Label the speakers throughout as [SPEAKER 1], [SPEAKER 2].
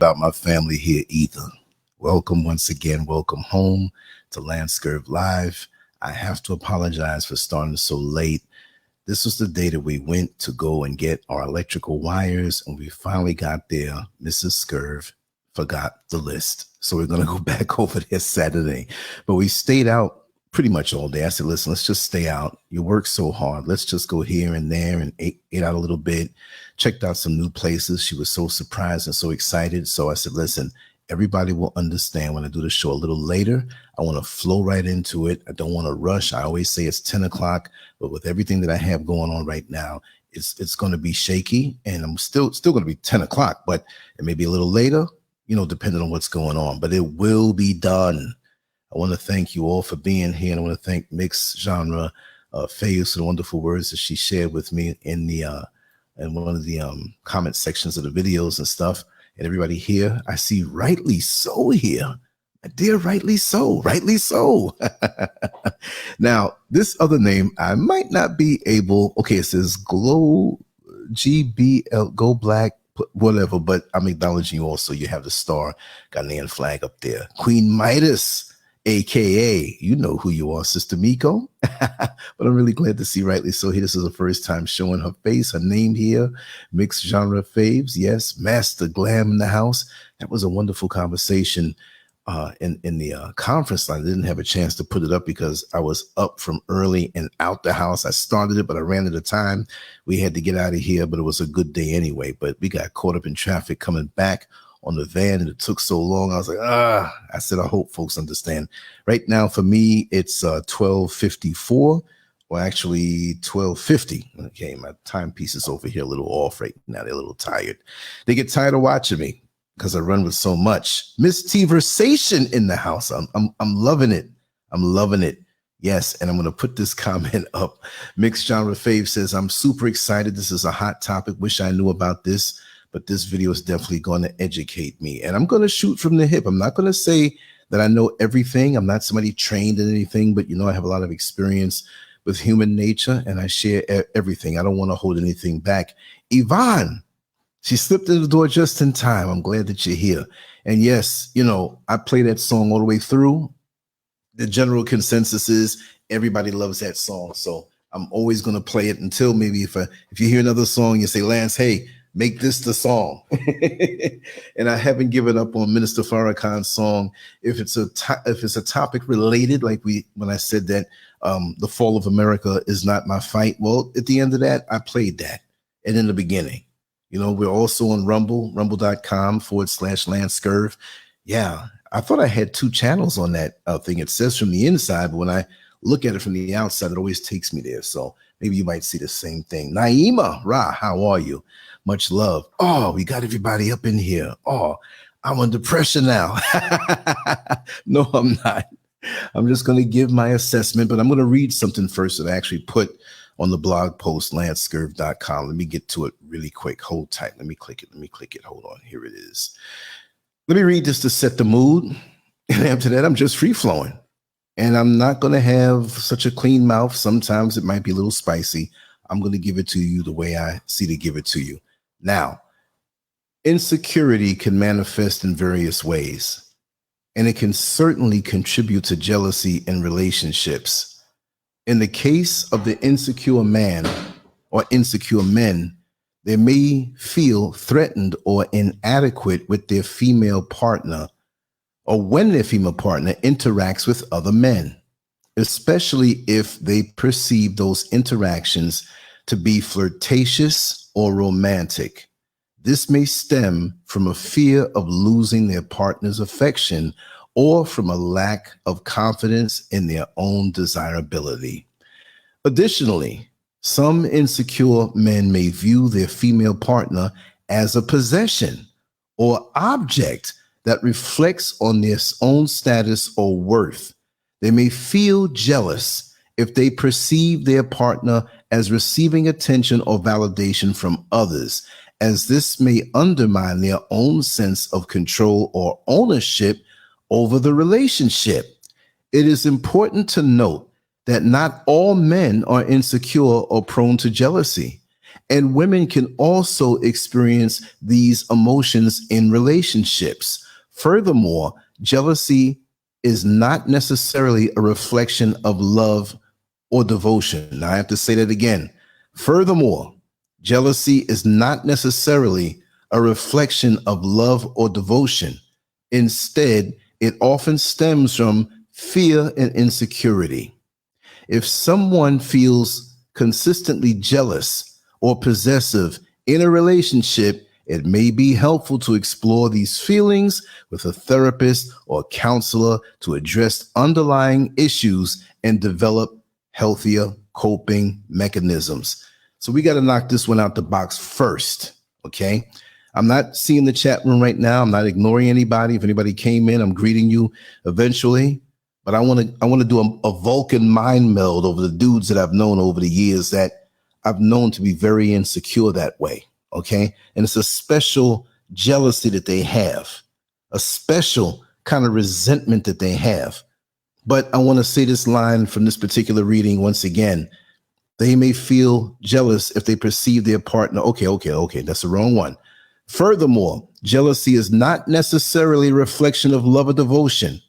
[SPEAKER 1] about my family here either. Welcome once again. Welcome home to LANCESCURV Live. I have to apologize for starting so late. This was the day that we went to go and get our electrical wires, and we finally got there. Mrs. SCURV forgot the list. So we're going to go back over there Saturday. But we stayed out pretty much all day. I said, listen, let's just stay out. You work so hard. Let's just go here and there and ate out a little bit, checked out some new places. She was so surprised and so excited. So I said, listen, everybody will understand when I do the show a little later. I want to flow right into it. I don't want to rush. I always say it's 10 o'clock, but with everything that I have going on right now, it's going to be shaky, and I'm still going to be 10 o'clock, but it may be a little later, you know, depending on what's going on, but it will be done. I want to thank you all for being here, and I want to thank Mixed Genre Faves for the wonderful words that she shared with me in the in one of the comment sections of the videos and stuff. And everybody here, I see Rightly So here. My dear Rightly So, Rightly So. Now, this other name, I might not be able, okay, it says Glow, GBL, Go Black, whatever, but I'm acknowledging you also. You have the star, Ghanaian flag up there. Queen Midas, AKA, you know who you are, Sister Miko. But I'm really glad to see Rightly So here. This is the first time showing her face, her name here. Mixed Genre Faves, yes. Master Glam in the house. That was a wonderful conversation in the conference line. I didn't have a chance to put it up because I was up from early and out the house. I started it, but I ran out of time. We had to get out of here, but it was a good day anyway. But we got caught up in traffic coming back on the van, and it took so long. I was like, I said, I hope folks understand. Right now for me, it's 12:54, or actually 12:50. Okay, my timepiece is over here a little off right now. They're a little tired. They get tired of watching me because I run with so much. Miss T-versation in the house. I'm loving it. I'm loving it. Yes, and I'm going to put this comment up. Mixed Genre Fave says, I'm super excited. This is a hot topic. Wish I knew about this. But this video is definitely going to educate me. And I'm going to shoot from the hip. I'm not going to say that I know everything. I'm not somebody trained in anything, but, you know, I have a lot of experience with human nature, and I share everything. I don't want to hold anything back. Yvonne, she slipped in the door just in time. I'm glad that you're here. And yes, you know, I play that song all the way through. The general consensus is everybody loves that song. So I'm always going to play it until maybe if you hear another song, you say, Lance, hey, make this the song. And I haven't given up on Minister Farrakhan's song. If it's a topic related, like when I said that the fall of America is not my fight. Well, at the end of that, I played that. And in the beginning, you know, we're also on Rumble, rumble.com/LANCESCURV. Yeah, I thought I had 2 channels on that thing. It says from the inside, but when I look at it from the outside, it always takes me there. So maybe you might see the same thing. Naima Ra, how are you? Much love. Oh, we got everybody up in here. Oh, I'm under pressure now. No, I'm not. I'm just going to give my assessment, but I'm going to read something first that I actually put on the blog post, lancescurv.com. Let me get to it really quick. Hold tight. Let me click it. Hold on. Here it is. Let me read this to set the mood. And after that, I'm just free flowing. And I'm not going to have such a clean mouth. Sometimes it might be a little spicy. I'm going to give it to you the way I see to give it to you. Now, insecurity can manifest in various ways, and it can certainly contribute to jealousy in relationships. In the case of the insecure man or insecure men, they may feel threatened or inadequate with their female partner, or when their female partner interacts with other men, especially if they perceive those interactions to be flirtatious or romantic. This may stem from a fear of losing their partner's affection or from a lack of confidence in their own desirability. Additionally, some insecure men may view their female partner as a possession or object that reflects on their own status or worth. They may feel jealous if they perceive their partner as receiving attention or validation from others, as this may undermine their own sense of control or ownership over the relationship. It is important to note that not all men are insecure or prone to jealousy, And women can also experience these emotions in relationships. Furthermore, jealousy is not necessarily a reflection of love or devotion. Now, I have to say that again. Furthermore, jealousy is not necessarily a reflection of love or devotion. Instead, it often stems from fear and insecurity. If someone feels consistently jealous or possessive in a relationship, it may be helpful to explore these feelings with a therapist or counselor to address underlying issues and develop healthier coping mechanisms. So we got to knock this one out the box first, okay? I'm not seeing the chat room right now. I'm not ignoring anybody. If anybody came in, I'm greeting you eventually. But I want to do a Vulcan mind meld over the dudes that I've known over the years that I've known to be very insecure that way, okay? And it's a special jealousy that they have, a special kind of resentment that they have. But I want to say this line from this particular reading once again. They may feel jealous if they perceive their partner. Okay, that's the wrong one. Furthermore, jealousy is not necessarily a reflection of love or devotion.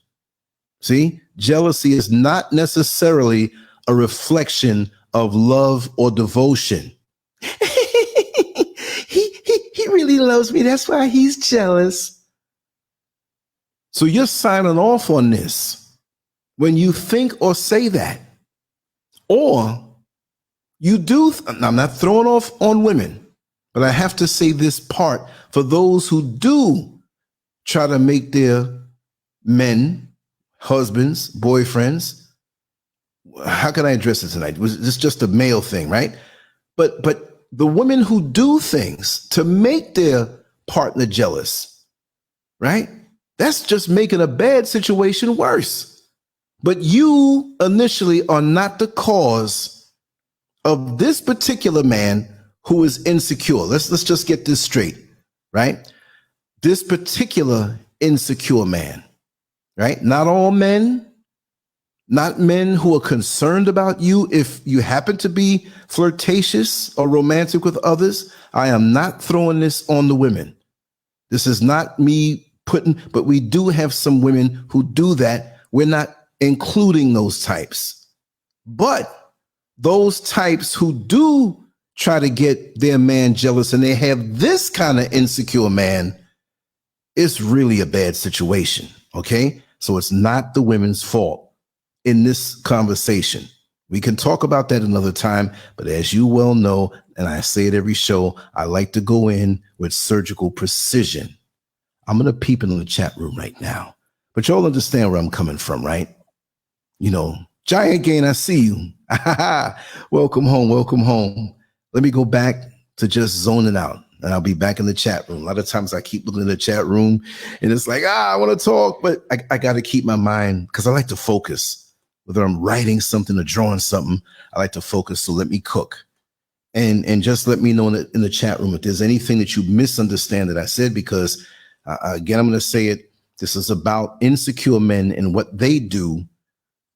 [SPEAKER 1] See, jealousy is not necessarily a reflection of love or devotion. he really loves me. That's why he's jealous. So you're signing off on this when you think or say that. Or you do, I'm not throwing off on women, but I have to say this part for those who do try to make their men, husbands, boyfriends. How can I address it tonight? Was this just a male thing, right? But the women who do things to make their partner jealous, right? That's just making a bad situation worse. But you initially are not the cause of this particular man who is insecure. Let's just get this straight, right? This particular insecure man, right? Not all men, not men who are concerned about you if you happen to be flirtatious or romantic with others. I am not throwing this on the women. This is not me but we do have some women who do that. We're not including those types. But those types who do try to get their man jealous and they have this kind of insecure man, it's really a bad situation, okay? So it's not the women's fault in this conversation. We can talk about that another time, but as you well know, and I say it every show, I like to go in with surgical precision. I'm going to peep in the chat room right now, but y'all understand where I'm coming from, right? You know, Giant Gain, I see you. Welcome home, welcome home. Let me go back to just zoning out, and I'll be back in the chat room. A lot of times I keep looking in the chat room, and it's like, I want to talk, but I got to keep my mind, because I like to focus. Whether I'm writing something or drawing something, I like to focus, so let me cook. And just let me know in the chat room if there's anything that you misunderstand that I said, because, again, I'm going to say it. This is about insecure men and what they do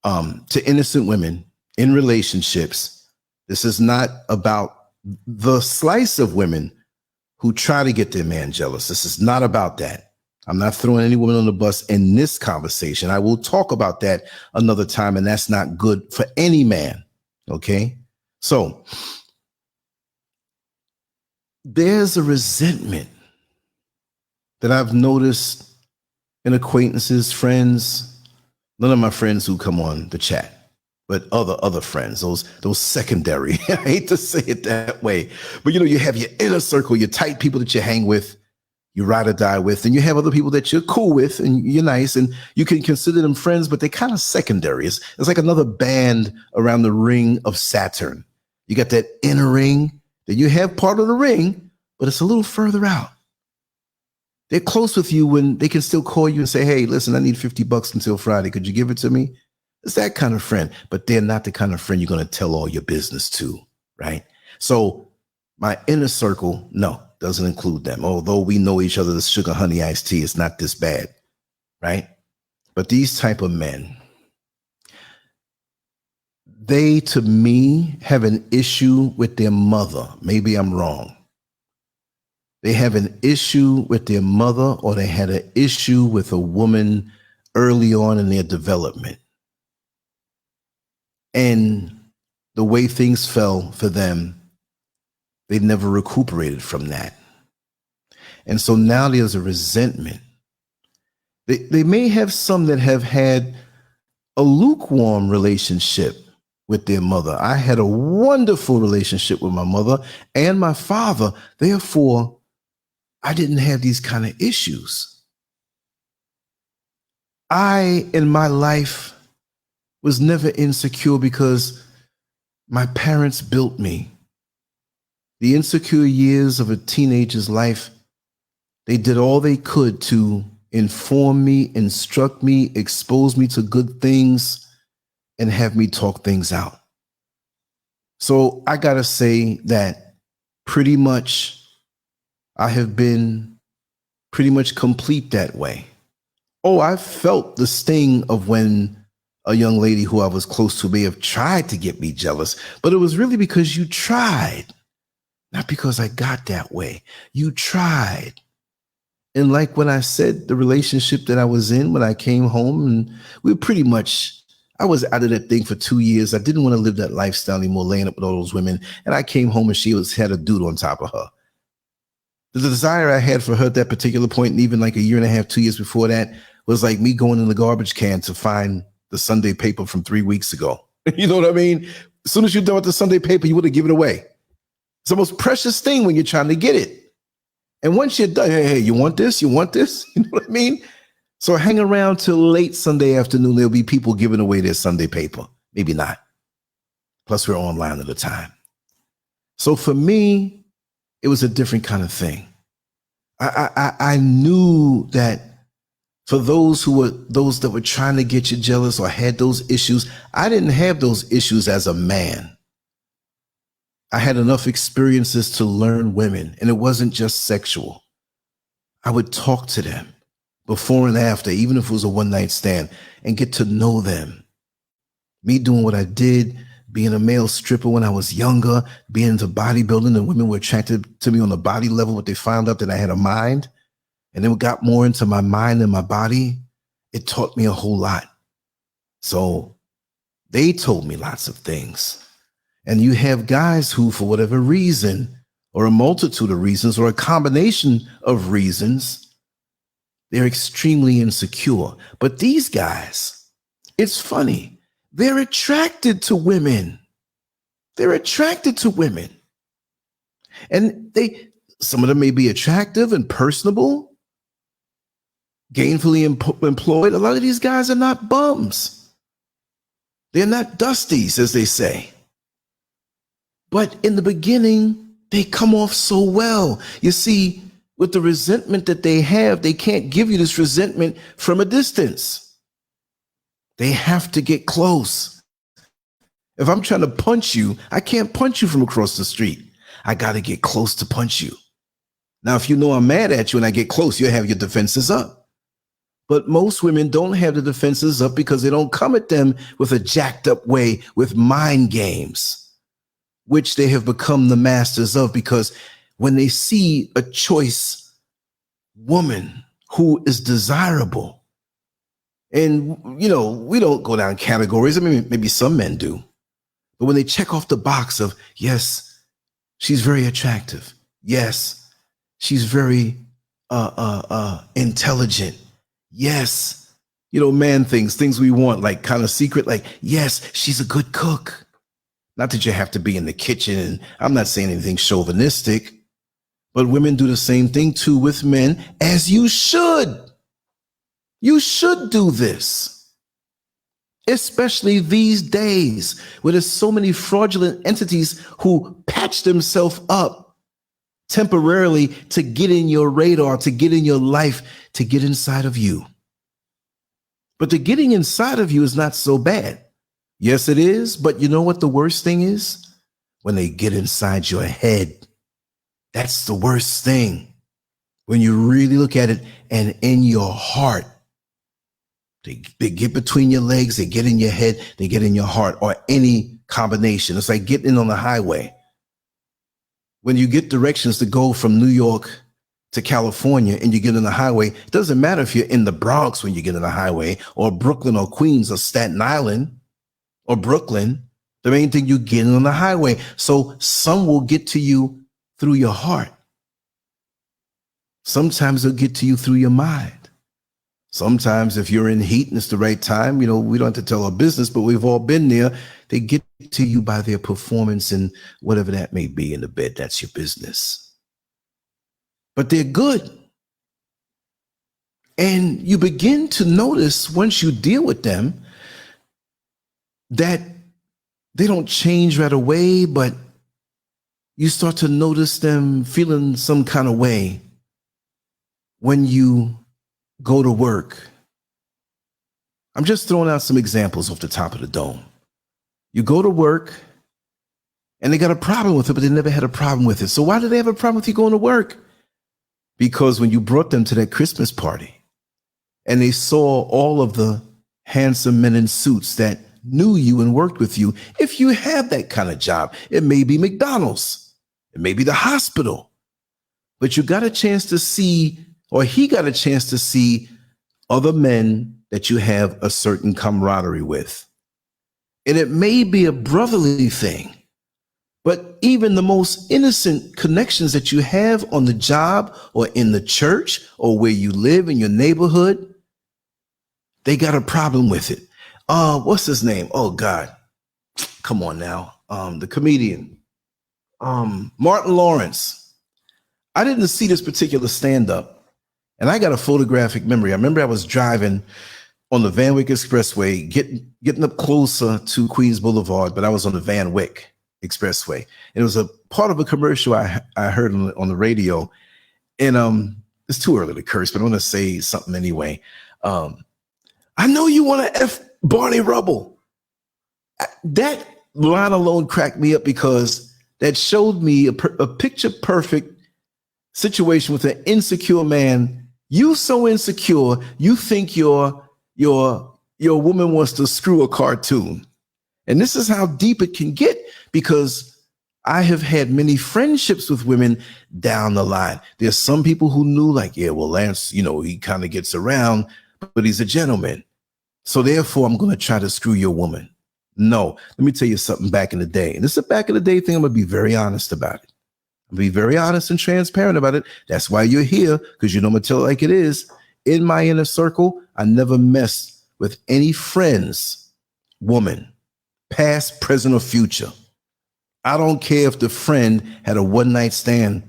[SPEAKER 1] to innocent women in relationships. This is not about the slice of women who try to get their man jealous. This is not about that. I'm not throwing any woman on the bus in this conversation. I will talk about that another time, and that's not good for any man. Okay? So there's a resentment that I've noticed in acquaintances, friends, none of my friends who come on the chat, but other friends, those secondary. I hate to say it that way, but you have your inner circle, your tight people that you hang with, you ride or die with, and you have other people that you're cool with and you're nice and you can consider them friends, but they're kind of secondary. It's like another band around the ring of Saturn. You got that inner ring that you have part of the ring, but it's a little further out. They're close with you when they can still call you and say, hey, listen, I need $50 until Friday. Could you give it to me? It's that kind of friend, but they're not the kind of friend you're going to tell all your business to, right? So my inner circle, no, doesn't include them. Although we know each other, the sugar, honey, iced tea, it's not this bad, right? But these type of men, they, to me, have an issue with their mother. Maybe I'm wrong. They have an issue with their mother, or they had an issue with a woman early on in their development. And the way things fell for them, they never recuperated from that. And so now there's a resentment. They may have some that have had a lukewarm relationship with their mother. I had a wonderful relationship with my mother and my father. Therefore, I didn't have these kind of issues. I, in my life, was never insecure because my parents built me. The insecure years of a teenager's life, they did all they could to inform me, instruct me, expose me to good things, and have me talk things out. So I gotta say that pretty much I have been pretty much complete that way. Oh, I felt the sting of when a young lady who I was close to may have tried to get me jealous, but it was really because you tried, not because I got that way. You tried. And like when I said, the relationship that I was in when I came home, and we were pretty much, I was out of that thing for 2 years. I didn't want to live that lifestyle anymore, laying up with all those women. And I came home and she had a dude on top of her. The desire I had for her at that particular point, and even like a year and a half, 2 years before that, was like me going in the garbage can to find the Sunday paper from 3 weeks ago. You know what I mean? As soon as you're done with the Sunday paper, you want to give it away. It's the most precious thing when you're trying to get it. And once you're done, hey, you want this? You want this? You know what I mean? So hang around till late Sunday afternoon. There'll be people giving away their Sunday paper. Maybe not. Plus, we're online at the time. So for me, it was a different kind of thing. I knew that for those that were trying to get you jealous or had those issues, I didn't have those issues as a man. I had enough experiences to learn women, and it wasn't just sexual. I would talk to them before and after, even if it was a one-night stand, and get to know them. Me doing what I did, being a male stripper when I was younger, being into bodybuilding, and women were attracted to me on the body level, but they found out that I had a mind, and then got more into my mind and my body. It taught me a whole lot. So they told me lots of things. And you have guys who, for whatever reason, or a multitude of reasons, or a combination of reasons, they're extremely insecure. But these guys, it's funny, they're attracted to women. They're attracted to women. And some of them may be attractive and personable, gainfully employed. A lot of these guys are not bums. They're not dusties, as they say. But in the beginning, they come off so well. You see, with the resentment that they have, they can't give you this resentment from a distance. They have to get close. If I'm trying to punch you, I can't punch you from across the street. I got to get close to punch you. Now, if you know I'm mad at you and I get close, you'll have your defenses up. But most women don't have the defenses up because they don't come at them with a jacked up way, with mind games, which they have become the masters of, because when they see a choice woman who is desirable, and, you know, we don't go down categories. I mean, maybe some men do. But when they check off the box of, yes, she's very attractive. Yes, she's very intelligent. Yes, you know, man things we want, like kind of secret, like, yes, she's a good cook. Not that you have to be in the kitchen, and I'm not saying anything chauvinistic, but women do the same thing too with men, as you should. You should do this, especially these days where there's so many fraudulent entities who patch themselves up temporarily to get in your radar, to get in your life, to get inside of you. But the getting inside of you is not so bad. Yes, it is. But you know what the worst thing is? When they get inside your head. That's the worst thing. When you really look at it, and in your heart, They get between your legs, they get in your head, they get in your heart, or any combination. It's like getting on the highway. When you get directions to go from New York to California and you get on the highway, it doesn't matter if you're in the Bronx when you get on the highway, or Brooklyn or Queens or Staten Island or Brooklyn. The main thing, you get on the highway. So some will get to you through your heart. Sometimes they'll get to you through your mind. Sometimes if you're in heat and it's the right time, we don't have to tell our business, but we've all been there. They get to you by their performance and whatever that may be in the bed. That's your business. But they're good. And you begin to notice once you deal with them that they don't change right away, but you start to notice them feeling some kind of way when you go to work. I'm just throwing out some examples off the top of the dome. You go to work and they got a problem with it, but they never had a problem with it. So why do they have a problem with you going to work? Because when you brought them to that Christmas party and they saw all of the handsome men in suits that knew you and worked with you, if you have that kind of job, it may be McDonald's, it may be the hospital, but you got a chance to see, or he got a chance to see, other men that you have a certain camaraderie with. And it may be a brotherly thing, but even the most innocent connections that you have on the job or in the church or where you live in your neighborhood, they got a problem with it. What's his name? Oh God, come on now. The comedian, Martin Lawrence. I didn't see this particular stand-up, and I got a photographic memory. I remember I was driving on the Van Wyck Expressway, getting up closer to Queens Boulevard, but I was on the Van Wyck Expressway. And it was a part of a commercial I heard on the radio. And it's too early to curse, but I want to say something anyway. I know you want to F Barney Rubble. That line alone cracked me up because that showed me a picture perfect situation with an insecure man. You so insecure, you think your woman wants to screw a cartoon. And this is how deep it can get, because I have had many friendships with women down the line. There's some people who knew, like, yeah, well, Lance, he kind of gets around, but he's a gentleman. So therefore, I'm going to try to screw your woman. No, let me tell you something back in the day. And this is a back in the day thing. I'm going to be very honest about it. I'm going to be very honest and transparent about it. That's why you're here, because I'm going to tell it like it is. In my inner circle, I never messed with any friend's woman, past, present, or future. I don't care if the friend had a one-night stand.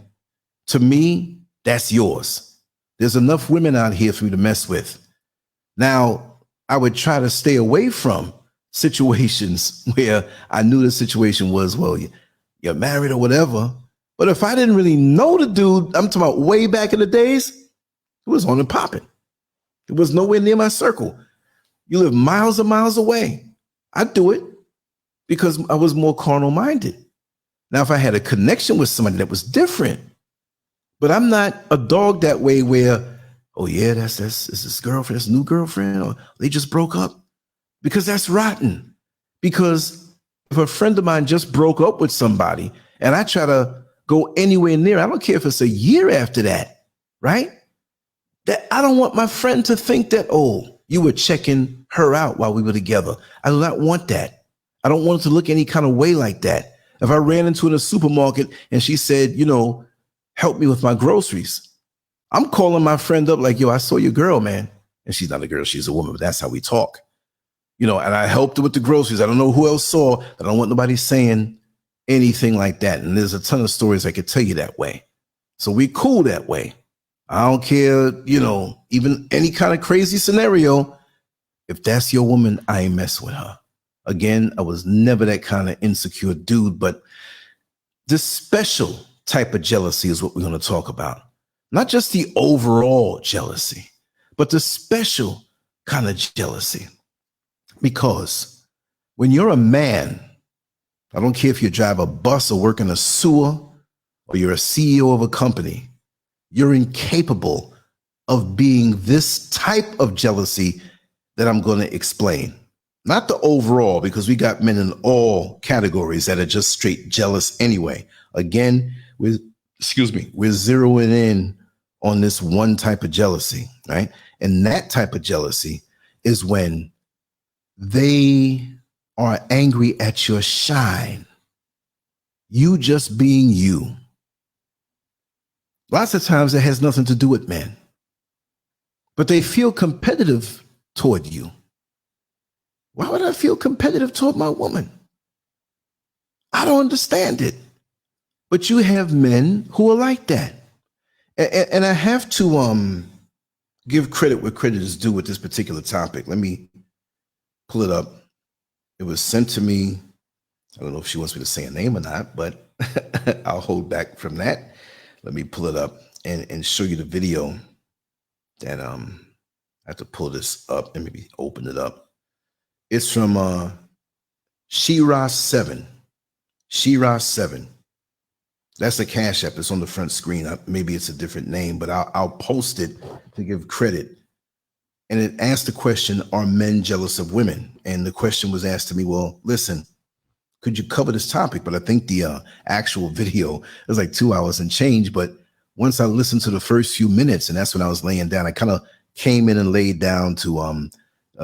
[SPEAKER 1] To me, that's yours. There's enough women out here for me to mess with. Now, I would try to stay away from situations where I knew the situation was, well, you're married or whatever. But if I didn't really know the dude, I'm talking about way back in the days, it was on and popping. It was nowhere near my circle. You live miles and miles away. I'd do it because I was more carnal minded. Now, if I had a connection with somebody, that was different. But I'm not a dog that way where, oh yeah, that's his girlfriend, that's a new girlfriend, or they just broke up. Because that's rotten. Because if a friend of mine just broke up with somebody and I try to go anywhere near, I don't care if it's a year after that, right? That I don't want my friend to think that, oh, you were checking her out while we were together. I do not want that. I don't want it to look any kind of way like that. If I ran into her in a supermarket and she said, help me with my groceries, I'm calling my friend up like, yo, I saw your girl, man. And she's not a girl, she's a woman, but that's how we talk. And I helped her with the groceries. I don't know who else saw, but I don't want nobody saying anything like that. And there's a ton of stories I could tell you that way. So we cool that way. I don't care, even any kind of crazy scenario. If that's your woman, I ain't mess with her. Again, I was never that kind of insecure dude, but this special type of jealousy is what we're going to talk about. Not just the overall jealousy, but the special kind of jealousy. Because when you're a man, I don't care if you drive a bus or work in a sewer or you're a CEO of a company, you're incapable of being this type of jealousy that I'm going to explain. Not the overall, because we got men in all categories that are just straight jealous anyway. Again, we're zeroing in on this one type of jealousy, right? And that type of jealousy is when they are angry at your shine. You just being you. Lots of times it has nothing to do with men, but they feel competitive toward you. Why would I feel competitive toward my woman? I don't understand it. But you have men who are like that. And I have to give credit where credit is due with this particular topic. Let me pull it up. It was sent to me. I don't know if she wants me to say a name or not, but I'll hold back from that. Let me pull it up and show you the video that I have to pull this up and maybe open it up. It's from Shira7. Shira7. That's the Cash App. It's on the front screen. Maybe it's a different name, but I'll post it to give credit. And it asked the question, are men jealous of women? And the question was asked to me, well, listen, could you cover this topic? But I think the actual video was like 2 hours and change. But once I listened to the first few minutes, and that's when I was laying down, I kind of came in and laid down to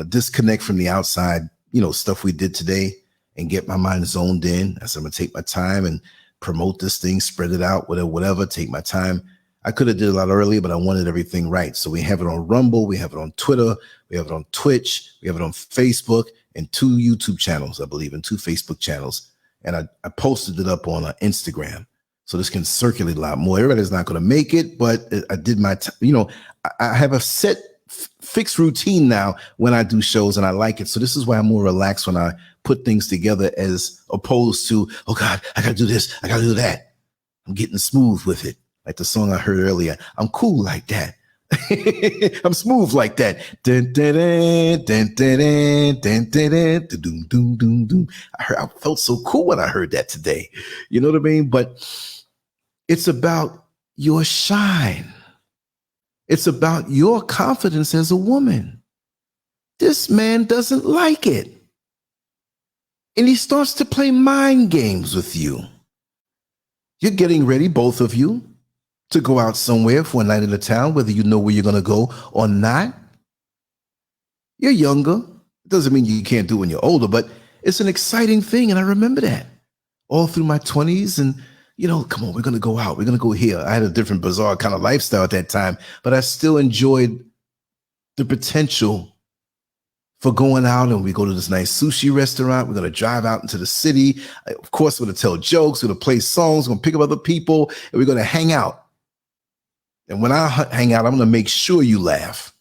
[SPEAKER 1] disconnect from the outside, stuff we did today and get my mind zoned in. I said, I'm going to take my time and promote this thing, spread it out, whatever, take my time. I could have did a lot earlier, but I wanted everything right. So we have it on Rumble, we have it on Twitter, we have it on Twitch, we have it on Facebook, and 2 YouTube channels, I believe, and 2 Facebook channels. And I posted it up on Instagram. So this can circulate a lot more. Everybody's not going to make it, but I did my, I have a set fixed routine now when I do shows, and I like it. So this is why I'm more relaxed when I put things together, as opposed to, oh God, I got to do this, I got to do that. I'm getting smooth with it. Like the song I heard earlier, I'm cool like that. I'm smooth like that. I felt so cool when I heard that today. You know what I mean? But it's about your shine. It's about your confidence as a woman. This man doesn't like it. And he starts to play mind games with you. You're getting ready, both of you, to go out somewhere for a night in the town, whether you know where you're going to go or not. You're younger. It doesn't mean you can't do it when you're older, but it's an exciting thing. And I remember that all through my 20s. And, come on, we're going to go out. We're going to go here. I had a different bizarre kind of lifestyle at that time, but I still enjoyed the potential for going out, and we go to this nice sushi restaurant. We're going to drive out into the city. Of course, we're going to tell jokes. We're going to play songs. We're going to pick up other people, and we're going to hang out. And when I hang out, I'm going to make sure you laugh.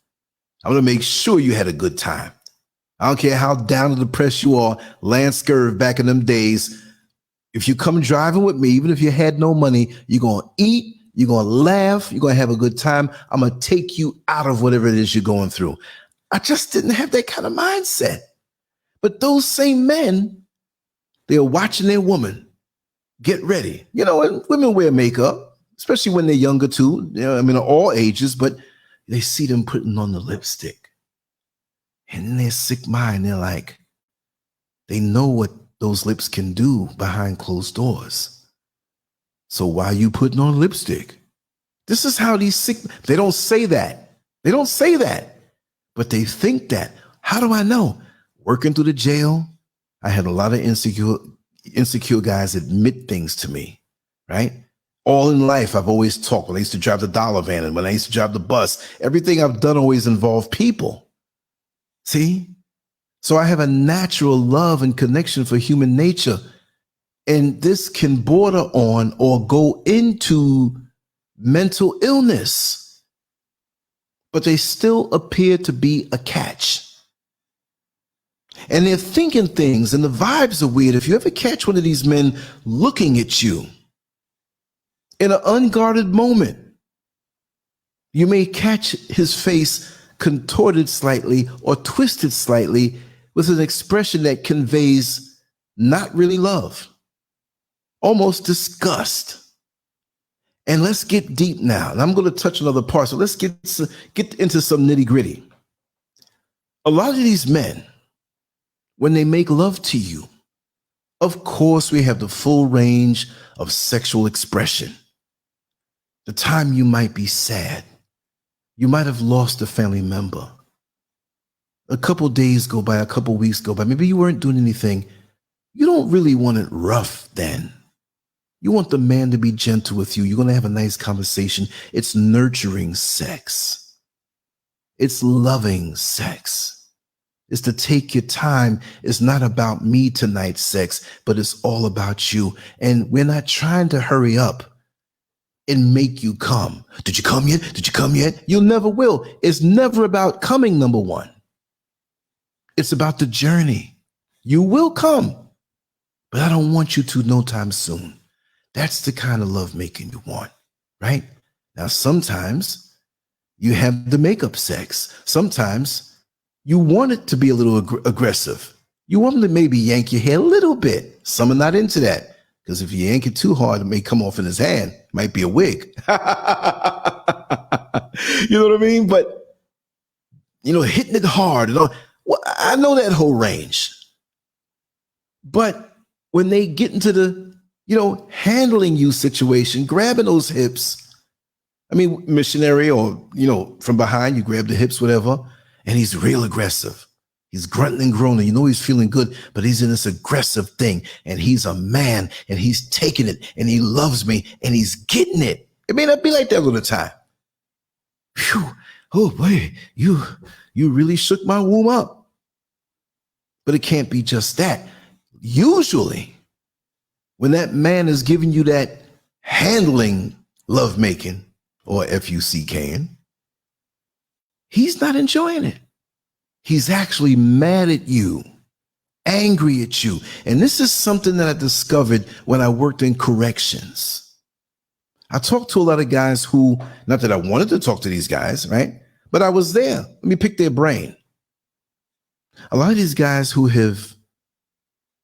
[SPEAKER 1] I'm going to make sure you had a good time. I don't care how down to the press you are. LANCESCURV back in them days. If you come driving with me, even if you had no money, you're going to eat, you're going to laugh, you're going to have a good time. I'm going to take you out of whatever it is you're going through. I just didn't have that kind of mindset. But those same men, they're watching their woman get ready. And women wear makeup, especially when they're younger too. All ages, but they see them putting on the lipstick. And in their sick mind, they're like, they know what those lips can do behind closed doors. So why are you putting on lipstick? This is how these sick, they don't say that. They don't say that. But they think that. How do I know? Working through the jail, I had a lot of insecure guys admit things to me, right? All in life, I've always talked. When I used to drive the dollar van and when I used to drive the bus, everything I've done always involved people. See? So I have a natural love and connection for human nature. And this can border on or go into mental illness. But they still appear to be a catch. And they're thinking things, and the vibes are weird. If you ever catch one of these men looking at you in an unguarded moment, you may catch his face contorted slightly or twisted slightly with an expression that conveys not really love, almost disgust. And let's get deep now. And I'm going to touch on other parts. So let's get into some nitty gritty. A lot of these men, when they make love to you, of course, we have the full range of sexual expression. The time you might be sad, you might have lost a family member. A couple days go by, a couple weeks go by, maybe you weren't doing anything. You don't really want it rough then. You want the man to be gentle with you. You're going to have a nice conversation. It's nurturing sex. It's loving sex. It's to take your time. It's not about me tonight sex, but it's all about you. And we're not trying to hurry up and make you come. Did you come yet? Did you come yet? You never will. It's never about coming, number one. It's about the journey. You will come, but I don't want you to no time soon. That's the kind of lovemaking you want, right? Now, sometimes you have the makeup sex. Sometimes you want it to be a little aggressive. You want them to maybe yank your hair a little bit. Some are not into that because if you yank it too hard, it may come off in his hand. It might be a wig. You know what I mean? But, you know, hitting it hard and all. Well, I know that whole range. But when they get into the, you know, handling you situation, grabbing those hips, I mean, missionary or, you know, from behind, you grab the hips, whatever, and he's real aggressive. He's grunting and groaning. You know he's feeling good, but he's in this aggressive thing, and he's a man, and he's taking it, and he loves me, and he's getting it. It may not be like that all the time. Phew. Oh, boy, you really shook my womb up. But it can't be just that. Usually, when that man is giving you that handling lovemaking or FUCKing, he's not enjoying it. He's actually mad at you, angry at you. And this is something that I discovered when I worked in corrections. I talked to a lot of guys who, not that I wanted to talk to these guys, right? But I was there. Let me pick their brain. A lot of these guys who have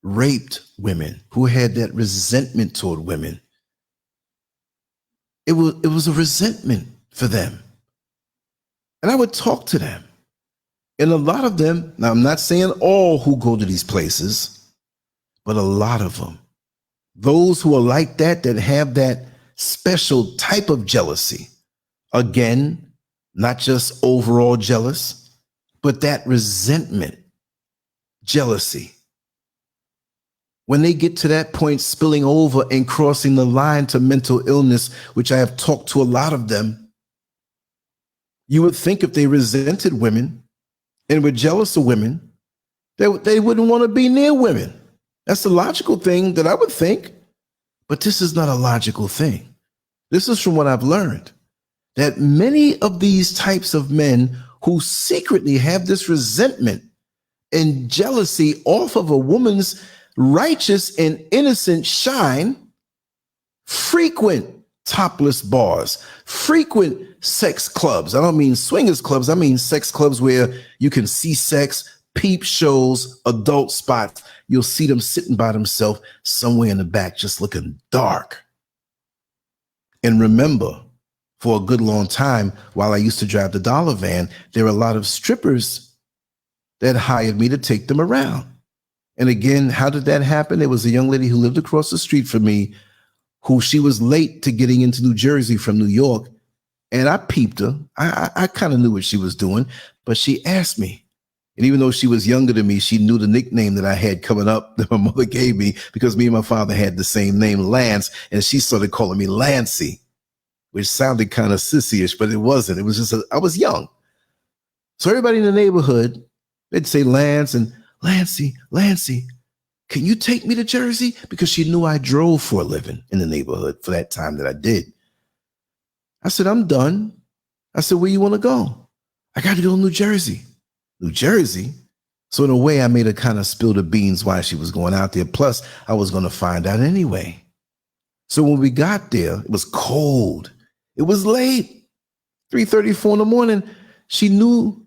[SPEAKER 1] raped women, who had that resentment toward women, it was a resentment for them. And I would talk to them. And a lot of them, now I'm not saying all who go to these places, but a lot of them, those who are like that, that have that special type of jealousy, again, not just overall jealous, but that resentment, jealousy. When they get to that point, spilling over and crossing the line to mental illness, which I have talked to a lot of them, you would think if they resented women and were jealous of women, they wouldn't want to be near women. That's the logical thing that I would think. But this is not a logical thing. This is from what I've learned, that many of these types of men who secretly have this resentment and jealousy off of a woman's righteous and innocent shine frequent topless bars, frequent sex clubs. I don't mean swingers clubs. I mean sex clubs where you can see sex, peep shows, adult spots. You'll see them sitting by themselves somewhere in the back, just looking dark. And remember, for a good long time, while I used to drive the dollar van, there were a lot of strippers that hired me to take them around. And again, how did that happen? There was a young lady who lived across the street from me who she was late to getting into New Jersey from New York. And I peeped her. I kind of knew what she was doing, but she asked me. And even though she was younger than me, she knew the nickname that I had coming up that my mother gave me because me and my father had the same name, Lance. And she started calling me Lancey, which sounded kind of sissy-ish, but it wasn't. It was just, I was young. So everybody in the neighborhood, they'd say Lance and Lancey, can you take me to Jersey? Because she knew I drove for a living in the neighborhood for that time that I did. I said, I'm done. I said, where you want to go? I got to go to New Jersey. New Jersey? So in a way, I made her kind of spill the beans why she was going out there. Plus, I was going to find out anyway. So when we got there, it was cold. It was late, 3:34 in the morning. She knew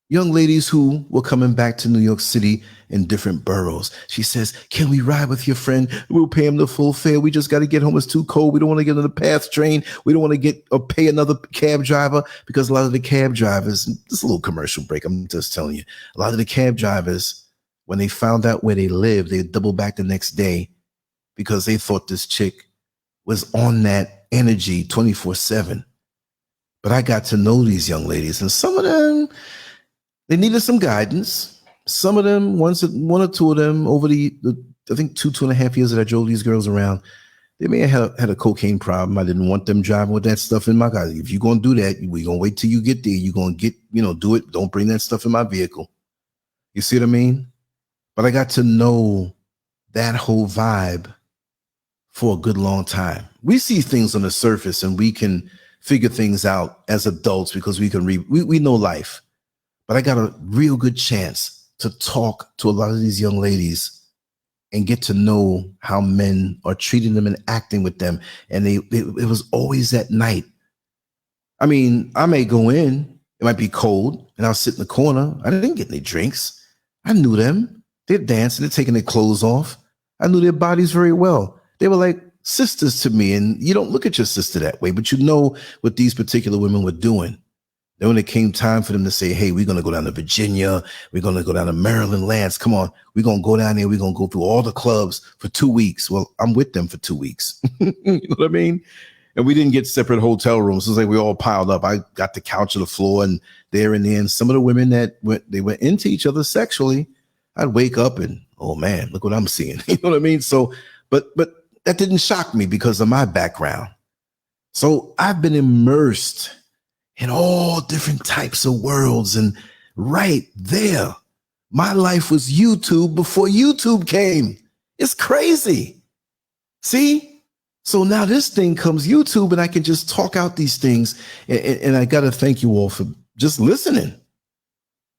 [SPEAKER 1] young ladies who were coming back to New York City in different boroughs. She says, can we ride with your friend? We'll pay him the full fare. We just got to get home. It's too cold. We don't want to get on the PATH train. We don't want to get or pay another cab driver, because a lot of the cab drivers, this is a little commercial break, I'm just telling you, a lot of the cab drivers, when they found out where they lived, they double back the next day because they thought this chick was on that energy 24/7. But I got to know these young ladies, and some of them, they needed some guidance. Some of them, one or two of them, over the I think 2.5 years that I drove these girls around, they may have had a cocaine problem. I didn't want them driving with that stuff in my car. If you're going to do that, we're going to wait till you get there. You're going to get, do it. Don't bring that stuff in my vehicle. You see what I mean? But I got to know that whole vibe for a good long time. We see things on the surface and we can figure things out as adults because we can we know life. But I got a real good chance to talk to a lot of these young ladies and get to know how men are treating them and acting with them. And it was always at night. I mean, I may go in, it might be cold, and I'll sit in the corner. I didn't get any drinks. I knew them. They're dancing, they're taking their clothes off. I knew their bodies very well. They were like sisters to me. And you don't look at your sister that way, but you know what these particular women were doing. Then when it came time for them to say, hey, we're going to go down to Virginia, we're going to go down to Maryland, Lance, come on, we're going to go down there, we're going to go through all the clubs for 2 weeks. Well, I'm with them for 2 weeks. You know what I mean? And we didn't get separate hotel rooms. It was like we all piled up. I got the couch on the floor and there and then. Some of the women that they went into each other sexually, I'd wake up and, oh man, look what I'm seeing. You know what I mean? So, but that didn't shock me because of my background. So I've been immersed in all different types of worlds. And right there, my life was YouTube before YouTube came. It's crazy. See? So now this thing comes YouTube and I can just talk out these things. And I got to thank you all for just listening.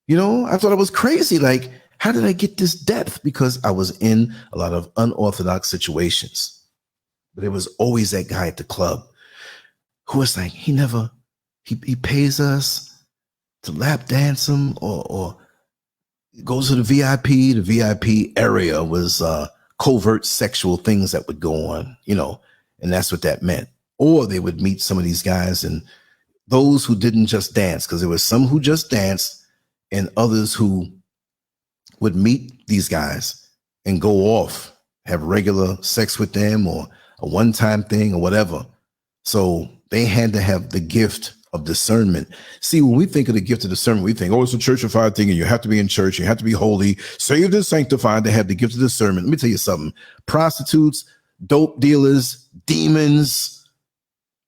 [SPEAKER 1] You know, I thought I was crazy. Like, how did I get this depth? Because I was in a lot of unorthodox situations. But there was always that guy at the club who was like, he pays us to lap dance him or goes to the VIP. The VIP area was covert sexual things that would go on, and that's what that meant. Or they would meet some of these guys and those who didn't just dance, because there was some who just danced and others who would meet these guys and go off, have regular sex with them or a one-time thing or whatever. So they had to have the gift of discernment. See, when we think of the gift of discernment, we think, oh, it's a churchified thing and you have to be in church, you have to be holy, saved and sanctified to have the gift of discernment. Let me tell you something. Prostitutes, dope dealers, demons,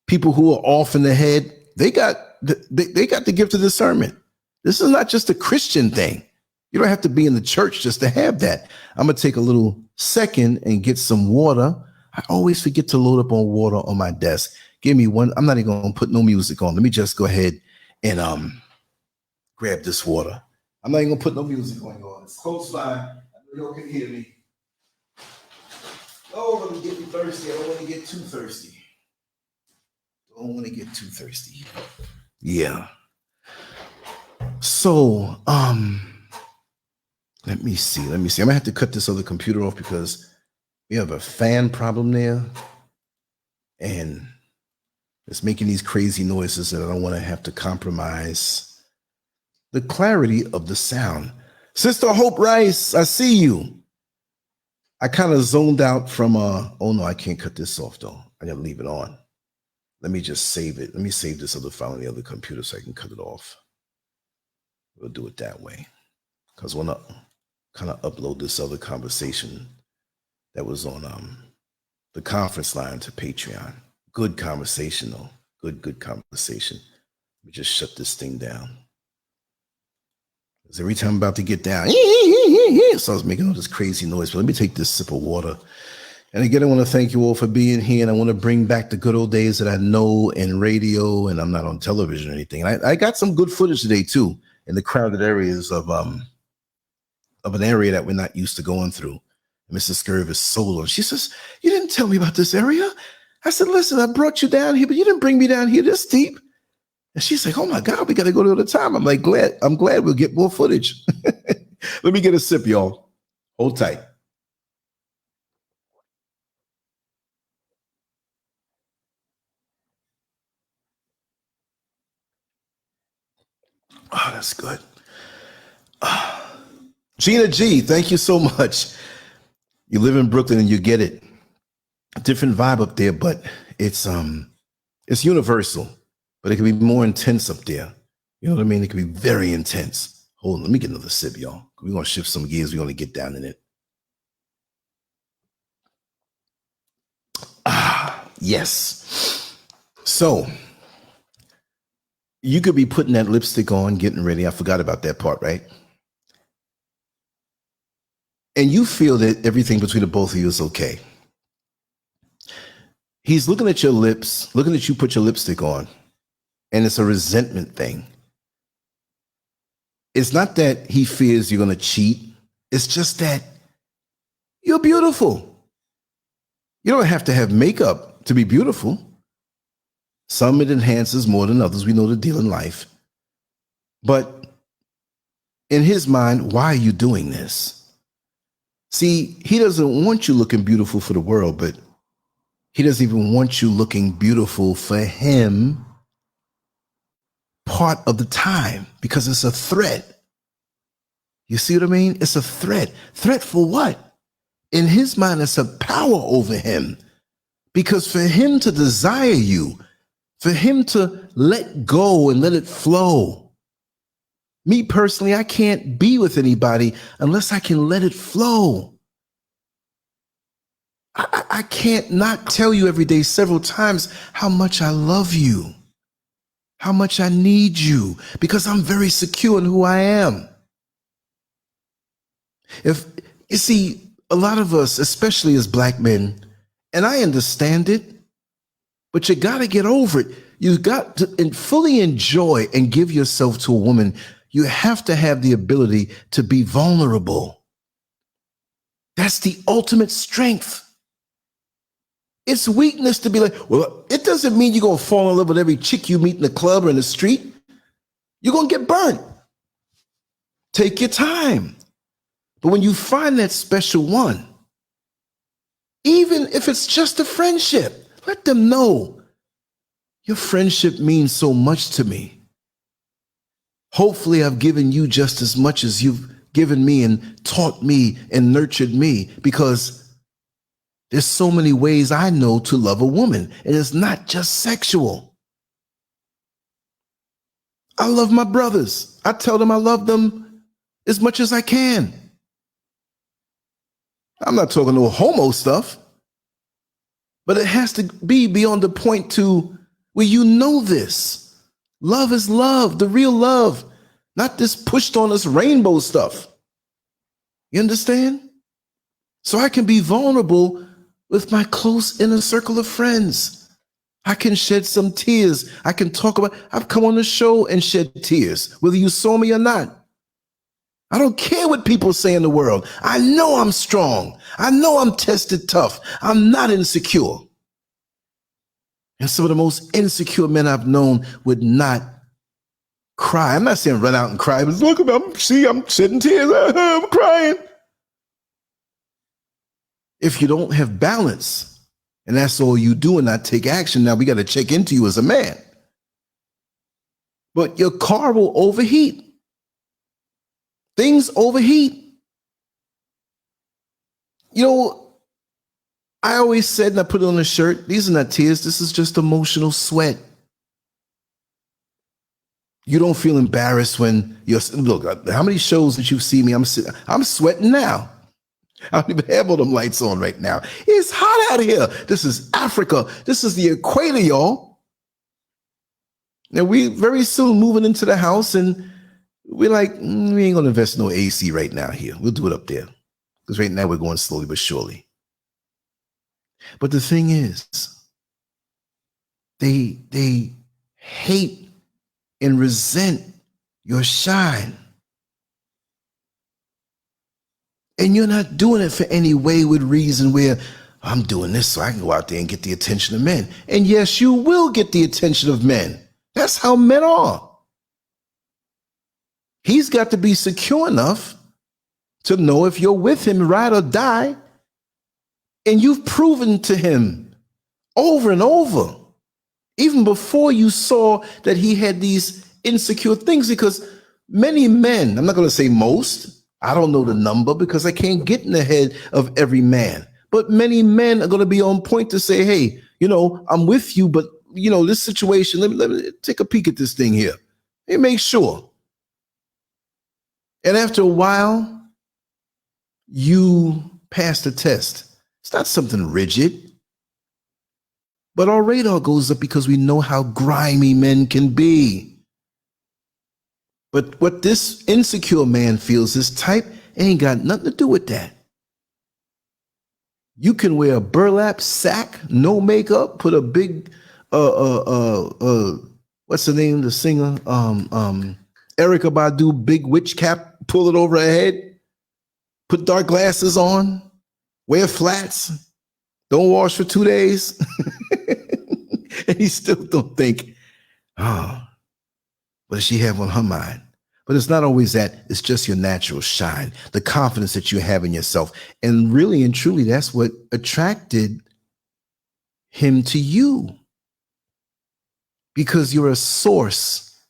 [SPEAKER 1] people who are off in the head, they got the gift of discernment. This is not just a Christian thing. You don't have to be in the church just to have that. I'm going to take a little second and get some water. I always forget to load up on water on my desk. Give me one. I'm not even going to put no music on. Let me just go ahead and grab this water. I'm not even going to put no music on, y'all. It's close by. I know y'all can hear me. Oh, let me get me thirsty. I don't want to get too thirsty. Yeah. So, let me see. I'm gonna have to cut this other computer off because we have a fan problem there, and it's making these crazy noises that I don't want to have to compromise the clarity of the sound. Sister Hope Rice, I see you. I kind of zoned out from oh no, I can't cut this off though. I gotta leave it on. Let me just save it. Let me save this other file on the other computer so I can cut it off. We'll do it that way. Because I want to kind of upload this other conversation that was on the conference line to Patreon. Good conversation, though. Good conversation. Let me just shut this thing down. Because every time I'm about to get down, so I was making all this crazy noise. But let me take this sip of water. And again, I want to thank you all for being here. And I want to bring back the good old days that I know in radio, and I'm not on television or anything. And I got some good footage today, too, in the crowded areas of an area that we're not used to going through. And Mrs. SCURV is solo. She says, you didn't tell me about this area. I said, listen, I brought you down here, but you didn't bring me down here this deep. And she's like, oh my God, we got to go to the time. I'm like, I'm glad we'll get more footage. Let me get a sip, y'all. Hold tight. Oh, that's good. Gina G, thank you so much. You live in Brooklyn and you get it. Different vibe up there, but it's universal, but it can be more intense up there. You know what I mean? It can be very intense. Hold on, let me get another sip, y'all. We're gonna shift some gears. We're gonna get down in it. Yes. So you could be putting that lipstick on, getting ready. I forgot about that part, right? And you feel that everything between the both of you is okay. He's looking at your lips, looking at you put your lipstick on, and it's a resentment thing. It's not that he fears you're going to cheat. It's just that you're beautiful. You don't have to have makeup to be beautiful. Some it enhances more than others. We know the deal in life. But in his mind, why are you doing this? See, he doesn't want you looking beautiful for the world, but he doesn't even want you looking beautiful for him part of the time, because it's a threat. You see what I mean? It's a threat. Threat for what? In his mind, it's a power over him. Because for him to desire you, for him to let go and let it flow. Me personally, I can't be with anybody unless I can let it flow. I can't not tell you every day several times how much I love you, how much I need you, because I'm very secure in who I am. If you see, a lot of us, especially as black men, and I understand it, but you got to get over it. You got to fully enjoy and give yourself to a woman. You have to have the ability to be vulnerable. That's the ultimate strength. It's weakness to be like, well, it doesn't mean you're going to fall in love with every chick you meet in the club or in the street. You're going to get burnt. Take your time. But when you find that special one, even if it's just a friendship, let them know your friendship means so much to me. Hopefully, I've given you just as much as you've given me and taught me and nurtured me, because there's so many ways I know to love a woman, and it's not just sexual. I love my brothers. I tell them I love them as much as I can. I'm not talking no homo stuff, but it has to be beyond the point to where you know this. Love is love, the real love, not this pushed on us rainbow stuff. You understand? So I can be vulnerable with my close inner circle of friends. I can shed some tears. I can talk about, I've come on the show and shed tears, whether you saw me or not. I don't care what people say in the world. I know I'm strong. I know I'm tested tough. I'm not insecure. And some of the most insecure men I've known would not cry. I'm not saying run out and cry, but look, I'm shedding tears. I'm crying. If you don't have balance, and that's all you do and not take action, now we got to check into you as a man. But your car will overheat. Things overheat. You know, I always said, and I put it on a shirt, these are not tears, this is just emotional sweat. You don't feel embarrassed when you're, look, how many shows that you've seen me, I'm sweating now. I don't even have all them lights on right now. It's hot out here. This is Africa. This is the equator, y'all. Now we very soon moving into the house, and we're like, we ain't gonna invest in no AC right now here. We'll do it up there. Because right now we're going slowly but surely. But the thing is, they hate and resent your shine. And you're not doing it for any wayward reason where I'm doing this so I can go out there and get the attention of men. And yes, you will get the attention of men. That's how men are. He's got to be secure enough to know if you're with him, ride or die. And you've proven to him over and over, even before you saw that he had these insecure things, because many men, I'm not going to say most, I don't know the number because I can't get in the head of every man, but many men are going to be on point to say, hey, I'm with you, but this situation, let me take a peek at this thing here. And make sure. And after a while, you pass the test. It's not something rigid, but our radar goes up because we know how grimy men can be. But what this insecure man feels, this type, ain't got nothing to do with that. You can wear a burlap sack, no makeup, put a big, what's the name of the singer? Erykah Badu, big witch cap, pull it over her head, put dark glasses on, wear flats, don't wash for 2 days. And you still don't think, what does she have on her mind? But it's not always that. It's just your natural shine, the confidence that you have in yourself. And really and truly, that's what attracted him to you. Because you're a source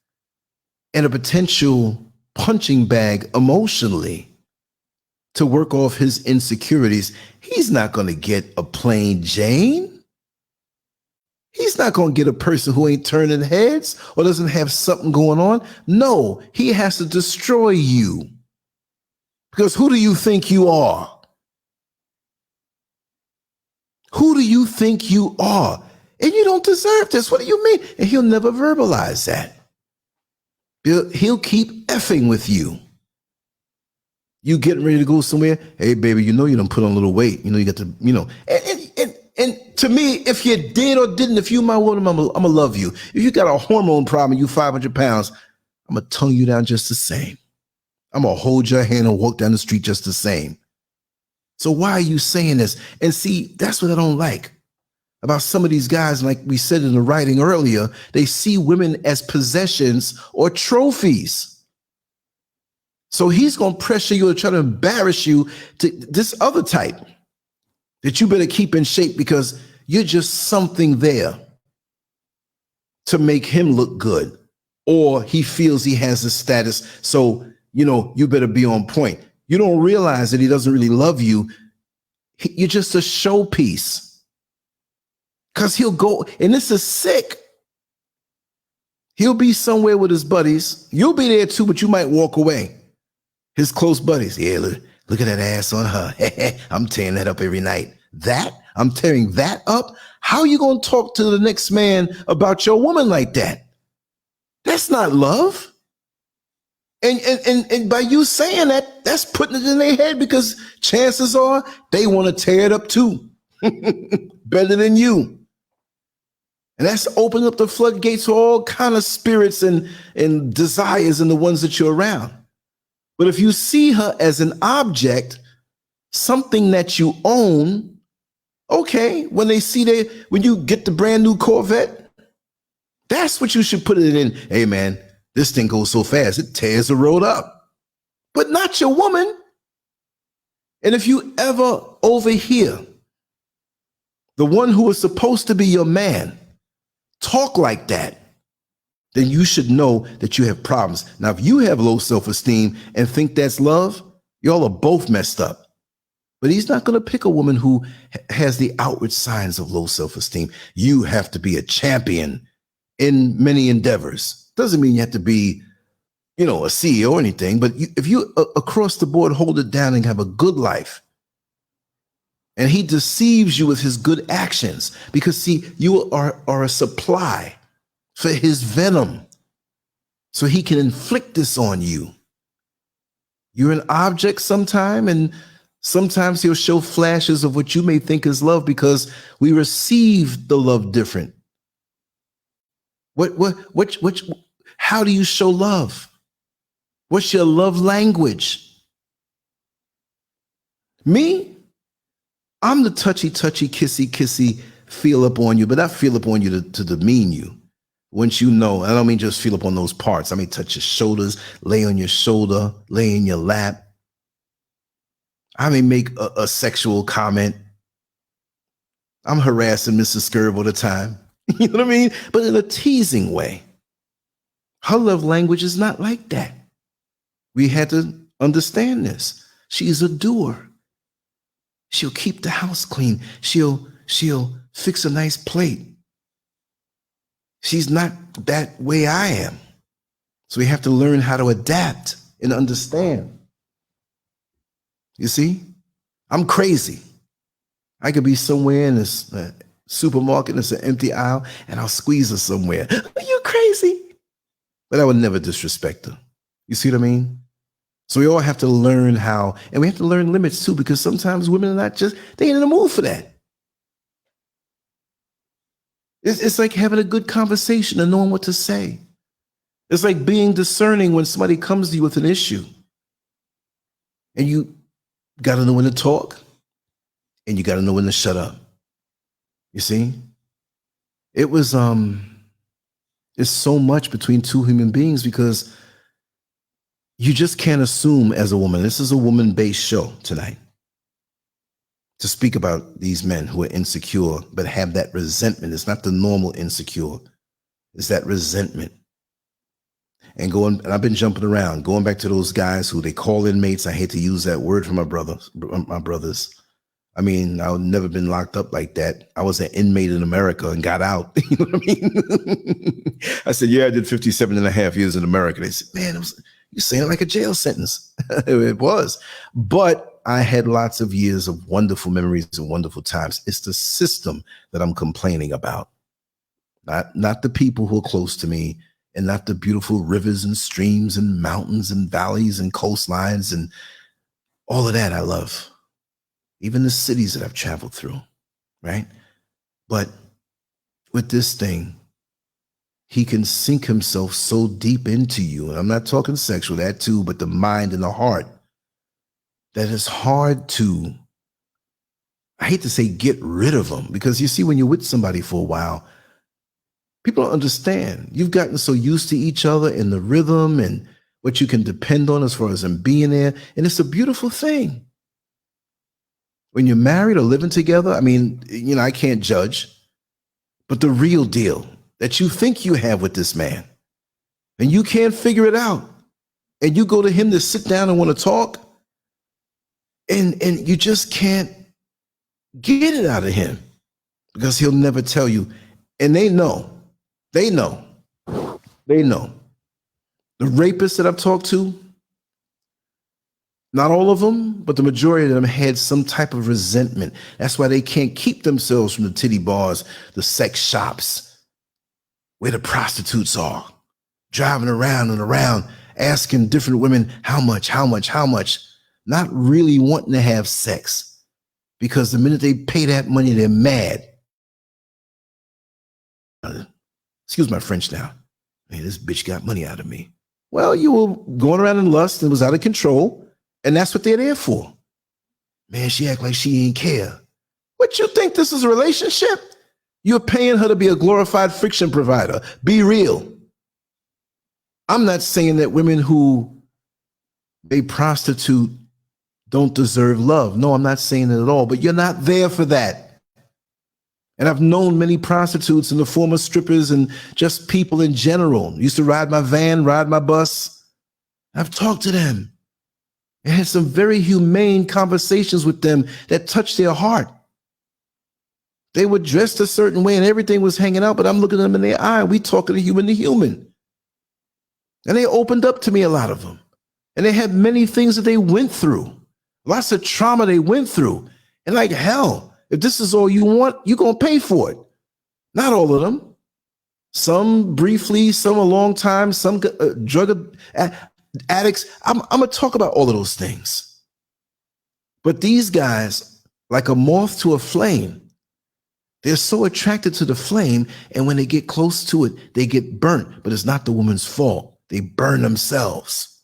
[SPEAKER 1] and a potential punching bag emotionally to work off his insecurities. He's not going to get a plain Jane. He's not going to get a person who ain't turning heads or doesn't have something going on. No, he has to destroy you. Because who do you think you are? Who do you think you are? And you don't deserve this. What do you mean? And he'll never verbalize that. He'll keep effing with you. You getting ready to go somewhere? Hey, baby, you done put on a little weight. You got to, and to me, if you did or didn't, if you my woman, I'm going to love you. If you got a hormone problem, you 500 pounds, I'm going to tone you down just the same. I'm going to hold your hand and walk down the street just the same. So why are you saying this? And see, that's what I don't like about some of these guys. Like we said in the writing earlier, they see women as possessions or trophies. So he's going to pressure you or try to embarrass you to this other type that you better keep in shape because you're just something there to make him look good, or he feels he has the status. So, you better be on point. You don't realize that he doesn't really love you. You're just a showpiece. Because he'll go, and this is sick. He'll be somewhere with his buddies. You'll be there too, but you might walk away. His close buddies. Yeah, look at that ass on her. I'm tearing that up every night. I'm tearing that up? How are you going to talk to the next man about your woman like that? That's not love. And by you saying that, that's putting it in their head because chances are they want to tear it up too. Better than you. And that's opening up the floodgates to all kind of spirits and desires in the ones that you're around. But if you see her as an object, something that you own, okay, when you get the brand new Corvette, that's what you should put it in. Hey man, this thing goes so fast, it tears the road up. But not your woman. And if you ever overhear the one who is supposed to be your man talk like that, then you should know that you have problems. Now, if you have low self-esteem and think that's love, y'all are both messed up. But he's not going to pick a woman who has the outward signs of low self-esteem. You have to be a champion in many endeavors. Doesn't mean you have to be, a CEO or anything, but if you across the board hold it down and have a good life, and he deceives you with his good actions, because see, you are a supply for his venom. So he can inflict this on you. You're an object sometime, and sometimes he'll show flashes of what you may think is love because we receive the love different. How do you show love? What's your love language? Me? I'm the touchy, kissy, feel up on you, but I feel up on you to demean you. Once you know, I don't mean just feel up on those parts. I mean touch your shoulders, lay on your shoulder, lay in your lap. I may make a sexual comment. I'm harassing Mrs. Scurv all the time. You know what I mean? But in a teasing way. Her love language is not like that. We had to understand this. She's a doer. She'll keep the house clean. She'll fix a nice plate. She's not that way I am. So we have to learn how to adapt and understand. You see? I'm crazy. I could be somewhere in this supermarket and it's an empty aisle and I'll squeeze her somewhere. Are you crazy? But I would never disrespect her. You see what I mean? So we all have to learn how, and we have to learn limits too, because sometimes women are not just, they ain't in the mood for that. It's like having a good conversation and knowing what to say. It's like being discerning when somebody comes to you with an issue. And you got to know when to talk and you got to know when to shut up. You see? It was, it's so much between two human beings because you just can't assume as a woman. This is a woman-based show tonight. To speak about these men who are insecure, but have that resentment. It's not the normal insecure. It's that resentment. And I've been jumping around, going back to those guys who they call inmates. I hate to use that word for my brothers. I mean, I've never been locked up like that. I was an inmate in America and got out. You know what I mean? I said, yeah, I did 57 and a half years in America. They said, man, you're saying it like a jail sentence. It was. But I had lots of years of wonderful memories and wonderful times. It's the system that I'm complaining about. Not the people who are close to me, and not the beautiful rivers and streams and mountains and valleys and coastlines and all of that I love. Even the cities that I've traveled through, right? But with this thing, he can sink himself so deep into you. And I'm not talking sexual, that too, but the mind and the heart, that it's hard to, I hate to say get rid of them, because you see, when you're with somebody for a while, people don't understand. You've gotten so used to each other and the rhythm and what you can depend on as far as them being there. And it's a beautiful thing. When you're married or living together, I mean, you know, I can't judge, but the real deal that you think you have with this man and you can't figure it out, and you go to him to sit down and want to talk, and you just can't get it out of him because he'll never tell you. And they know. The rapists that I've talked to, not all of them, but the majority of them had some type of resentment. That's why they can't keep themselves from the titty bars, the sex shops, where the prostitutes are, driving around and around, asking different women, how much, not really wanting to have sex, because the minute they pay that money, they're mad. Excuse my French now. Man, this bitch got money out of me. Well, you were going around in lust and was out of control, and that's what they're there for. Man, she act like she ain't care. What, you think this is a relationship? You're paying her to be a glorified fiction provider. Be real. I'm not saying that women who they prostitute don't deserve love. No, I'm not saying it at all, but you're not there for that. And I've known many prostitutes and the former strippers and just people in general. Used to ride my van, ride my bus. I've talked to them and had some very humane conversations with them that touched their heart. They were dressed a certain way and everything was hanging out, but I'm looking them in their eye. We talking to human. And they opened up to me, a lot of them. And they had many things that they went through. Lots of trauma they went through. And like, hell, if this is all you want, you're going to pay for it. Not all of them. Some briefly, some a long time, some drug addicts. I'm going to talk about all of those things. But these guys, like a moth to a flame, they're so attracted to the flame, and when they get close to it, they get burnt. But it's not the woman's fault. They burn themselves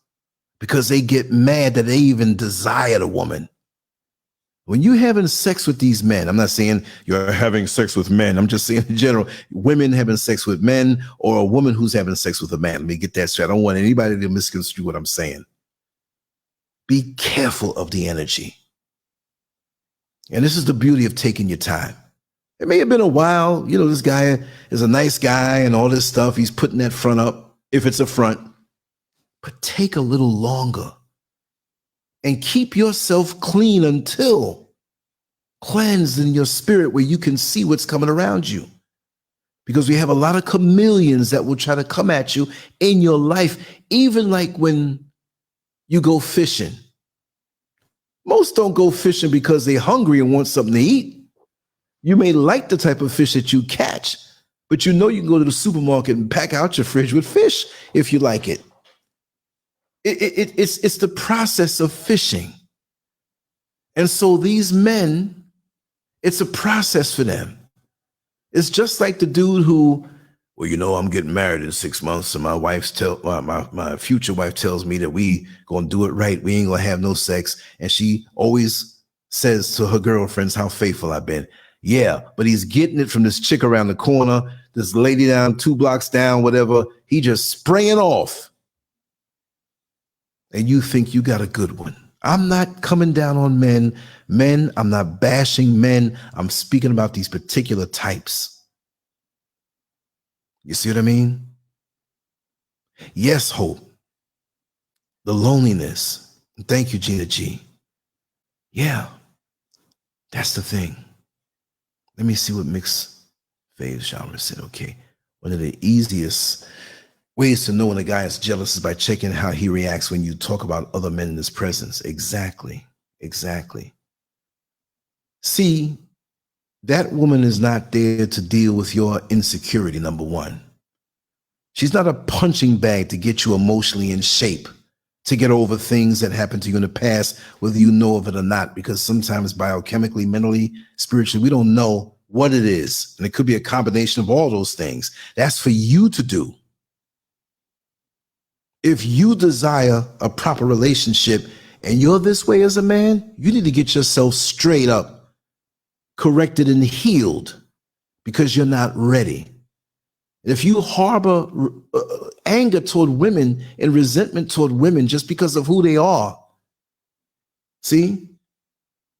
[SPEAKER 1] because they get mad that they even desire the woman. When you're having sex with these men, I'm not saying you're having sex with men. I'm just saying in general, women having sex with men or a woman who's having sex with a man. Let me get that straight. I don't want anybody to misconstrue what I'm saying. Be careful of the energy. And this is the beauty of taking your time. It may have been a while. You know, this guy is a nice guy and all this stuff. He's putting that front up, if it's a front. But take a little longer. And keep yourself clean until cleansed in your spirit where you can see what's coming around you. Because we have a lot of chameleons that will try to come at you in your life, even like when you go fishing. Most don't go fishing because they're hungry and want something to eat. You may like the type of fish that you catch, but you know you can go to the supermarket and pack out your fridge with fish if you like it. It's the process of fishing. And so these men, it's a process for them. It's just like the dude who, well, you know, I'm getting married in 6 months, and my future wife tells me that we gonna do it right. We ain't gonna have no sex. And she always says to her girlfriends how faithful I've been. Yeah, but he's getting it from this chick around the corner, this lady down 2 blocks down, whatever. He just spraying off. And you think you got a good one. I'm not coming down on men. Men, I'm not bashing men. I'm speaking about these particular types. You see what I mean? Yes, hope. The loneliness. Thank you, Gina G. Yeah, that's the thing. Let me see what Mixed Fave Genre said. Okay, one of the easiest ways to know when a guy is jealous is by checking how he reacts when you talk about other men in his presence. Exactly. See, that woman is not there to deal with your insecurity, number one. She's not a punching bag to get you emotionally in shape, to get over things that happened to you in the past, whether you know of it or not, because sometimes biochemically, mentally, spiritually, we don't know what it is. And it could be a combination of all those things. That's for you to do. If you desire a proper relationship and you're this way as a man, you need to get yourself straight up, corrected and healed, because you're not ready. If you harbor anger toward women and resentment toward women just because of who they are, see,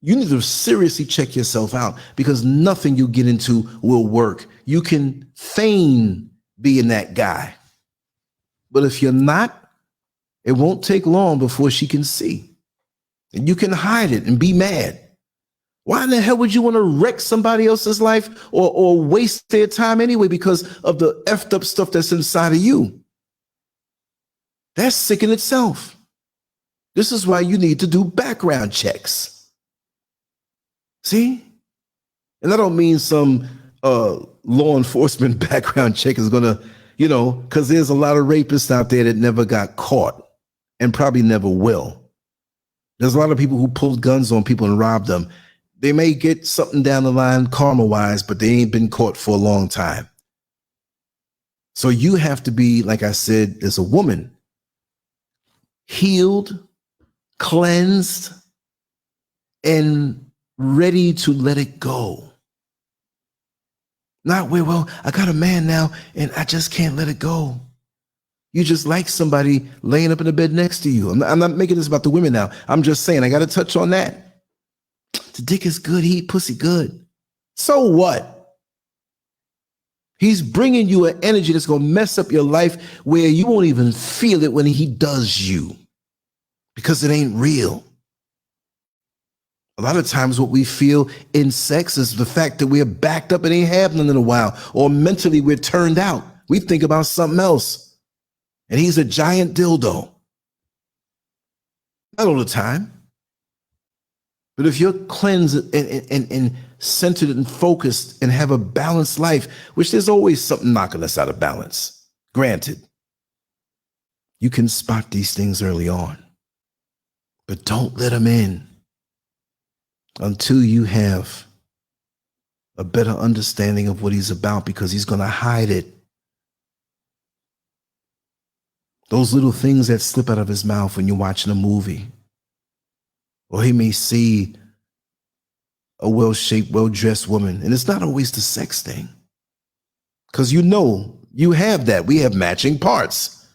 [SPEAKER 1] you need to seriously check yourself out, because nothing you get into will work. You can feign being that guy. But if you're not, it won't take long before she can see. And you can hide it and be mad. Why in the hell would you want to wreck somebody else's life or waste their time anyway because of the effed up stuff that's inside of you? That's sick in itself. This is why you need to do background checks. See? And I don't mean some law enforcement background check is going to, you know, because there's a lot of rapists out there that never got caught and probably never will. There's a lot of people who pulled guns on people and robbed them. They may get something down the line karma-wise, but they ain't been caught for a long time. So you have to be, like I said, as a woman, healed, cleansed, and ready to let it go. Not where, well, I got a man now and I just can't let it go. You just like somebody laying up in the bed next to you. I'm not making this about the women now. I'm just saying, I got to touch on that. The dick is good. He eat pussy good. So what? He's bringing you an energy that's going to mess up your life where you won't even feel it when he does you, because it ain't real. A lot of times what we feel in sex is the fact that we're backed up and ain't happening in a while, or mentally we're turned out. We think about something else. And he's a giant dildo. Not all the time. But if you're cleansed and centered and focused and have a balanced life, which there's always something knocking us out of balance, granted, you can spot these things early on. But don't let them in until you have a better understanding of what he's about, because he's going to hide it. Those little things that slip out of his mouth when you're watching a movie. Or he may see a well-shaped, well-dressed woman. And it's not always the sex thing. Because you know, you have that. We have matching parts.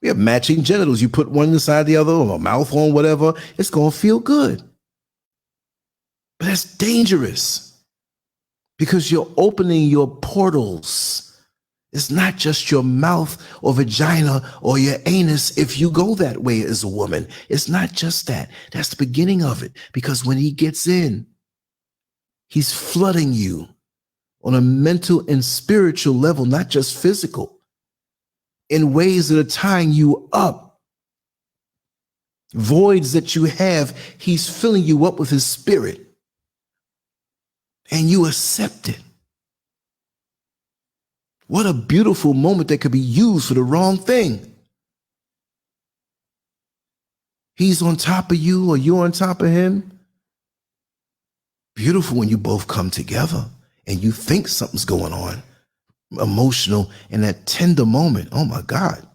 [SPEAKER 1] We have matching genitals. You put one inside the other, or a mouth on, whatever, it's going to feel good. But that's dangerous because you're opening your portals. It's not just your mouth or vagina or your anus if you go that way as a woman. It's not just that. That's the beginning of it. Because when he gets in, he's flooding you on a mental and spiritual level, not just physical, in ways that are tying you up. Voids that you have, he's filling you up with his spirit. And you accept it. What a beautiful moment that could be used for the wrong thing. He's on top of you or you're on top of him. Beautiful when you both come together and you think something's going on. Emotional in that tender moment. Oh my God.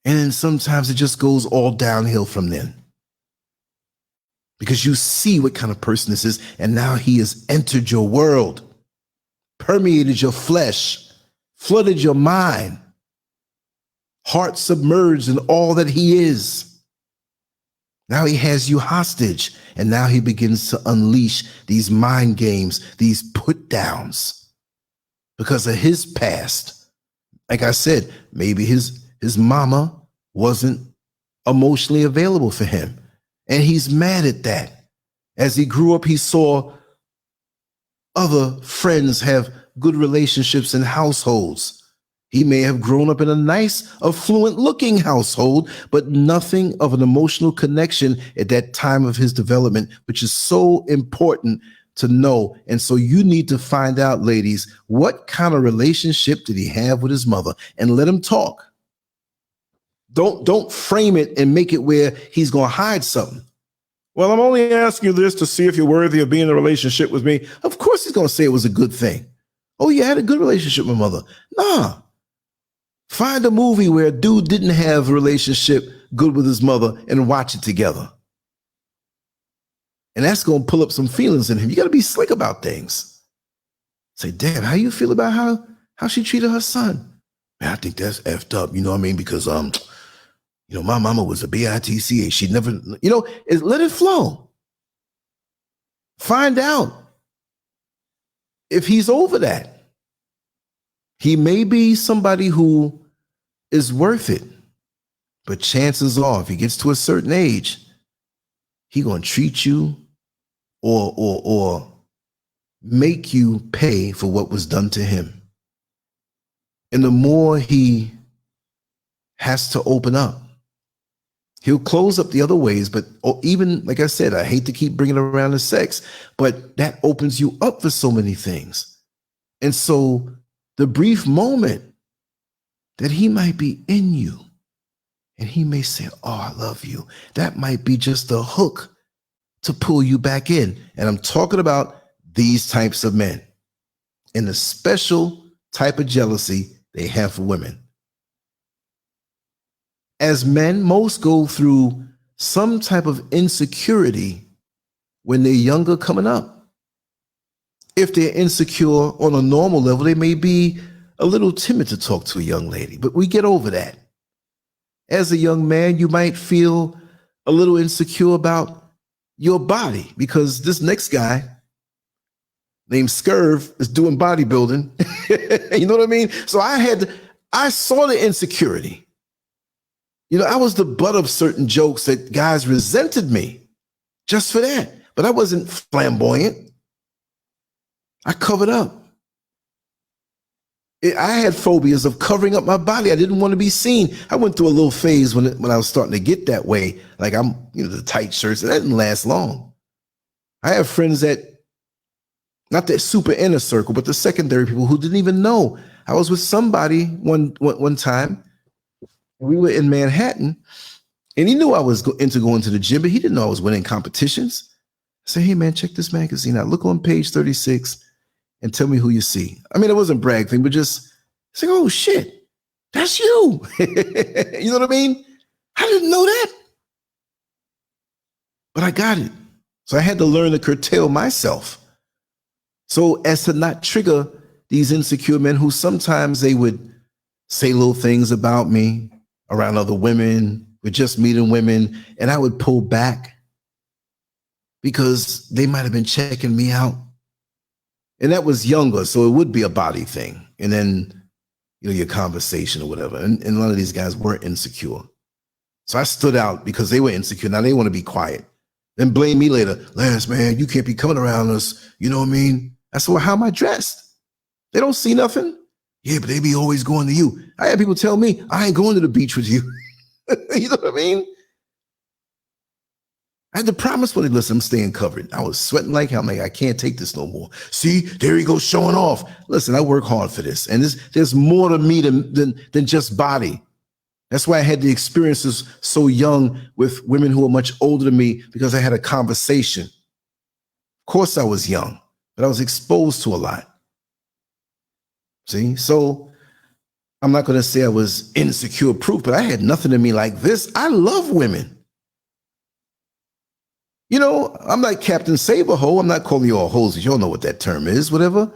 [SPEAKER 1] And then sometimes it just goes all downhill from then. Because you see what kind of person this is, and now he has entered your world, permeated your flesh, flooded your mind, heart submerged in all that he is. Now he has you hostage, and now he begins to unleash these mind games, these put downs because of his past. Like I said, maybe his mama wasn't emotionally available for him. And he's mad at that. As he grew up, he saw other friends have good relationships in households. He may have grown up in a nice, affluent-looking household, but nothing of an emotional connection at that time of his development, which is so important to know. And so you need to find out, ladies, what kind of relationship did he have with his mother? And let him talk. Don't frame it and make it where he's going to hide something. Well, I'm only asking you this to see if you're worthy of being in a relationship with me. Of course he's going to say it was a good thing. Oh, you had a good relationship with mother. Nah. Find a movie where a dude didn't have a relationship good with his mother and watch it together. And that's going to pull up some feelings in him. You got to be slick about things. Say, damn, how you feel about how she treated her son? Man, I think that's effed up. You know what I mean? Because, my mama was a bitch. She never, let it flow. Find out if he's over that. He may be somebody who is worth it, but chances are, if he gets to a certain age, he gonna treat you or make you pay for what was done to him. And the more he has to open up, he'll close up the other ways, but even, like I said, I hate to keep bringing around the sex, but that opens you up for so many things. And so the brief moment that he might be in you and he may say, oh, I love you, that might be just a hook to pull you back in. And I'm talking about these types of men and the special type of jealousy they have for women. As men, most go through some type of insecurity when they're younger coming up. If they're insecure on a normal level, they may be a little timid to talk to a young lady, but we get over that. As a young man, you might feel a little insecure about your body because this next guy named SCURV is doing bodybuilding. You know what I mean? So I saw the insecurity. I was the butt of certain jokes that guys resented me just for that, but I wasn't flamboyant. I covered up. I had phobias of covering up my body. I didn't want to be seen. I went through a little phase when I was starting to get that way. Like I'm, the tight shirts, and that didn't last long. I have friends that, not that super inner circle, but the secondary people who didn't even know. I was with somebody one time. We were in Manhattan, and he knew I was into going to the gym, but he didn't know I was winning competitions. I said, hey man, check this magazine out. Look on page 36. And tell me who you see. I mean, it wasn't a brag thing, but just say, oh shit, that's you. You know what I mean? I didn't know that. But I got it. So I had to learn to curtail myself so as to not trigger these insecure men who sometimes they would say little things about me around other women, with just meeting women, and I would pull back because they might have been checking me out. And that was younger, so it would be a body thing. And then, your conversation or whatever. And a lot of these guys were insecure. So I stood out because they were insecure. Now they want to be quiet. Then blame me later. Lance, man, you can't be coming around us. You know what I mean? I said, well, how am I dressed? They don't see nothing. Yeah, but they be always going to you. I had people tell me, I ain't going to the beach with you. You know what I mean? I had to promise when they listen, I'm staying covered. I was sweating like hell. I'm like, I can't take this no more. See, there he goes showing off. Listen, I work hard for this. And there's more to me than just body. That's why I had the experiences so young with women who were much older than me, because I had a conversation. Of course I was young, but I was exposed to a lot. See, so I'm not going to say I was insecure proof, but I had nothing in me like this. I love women. I'm like Captain Save-A-Ho. I'm not calling you all hoes. You all know what that term is, whatever.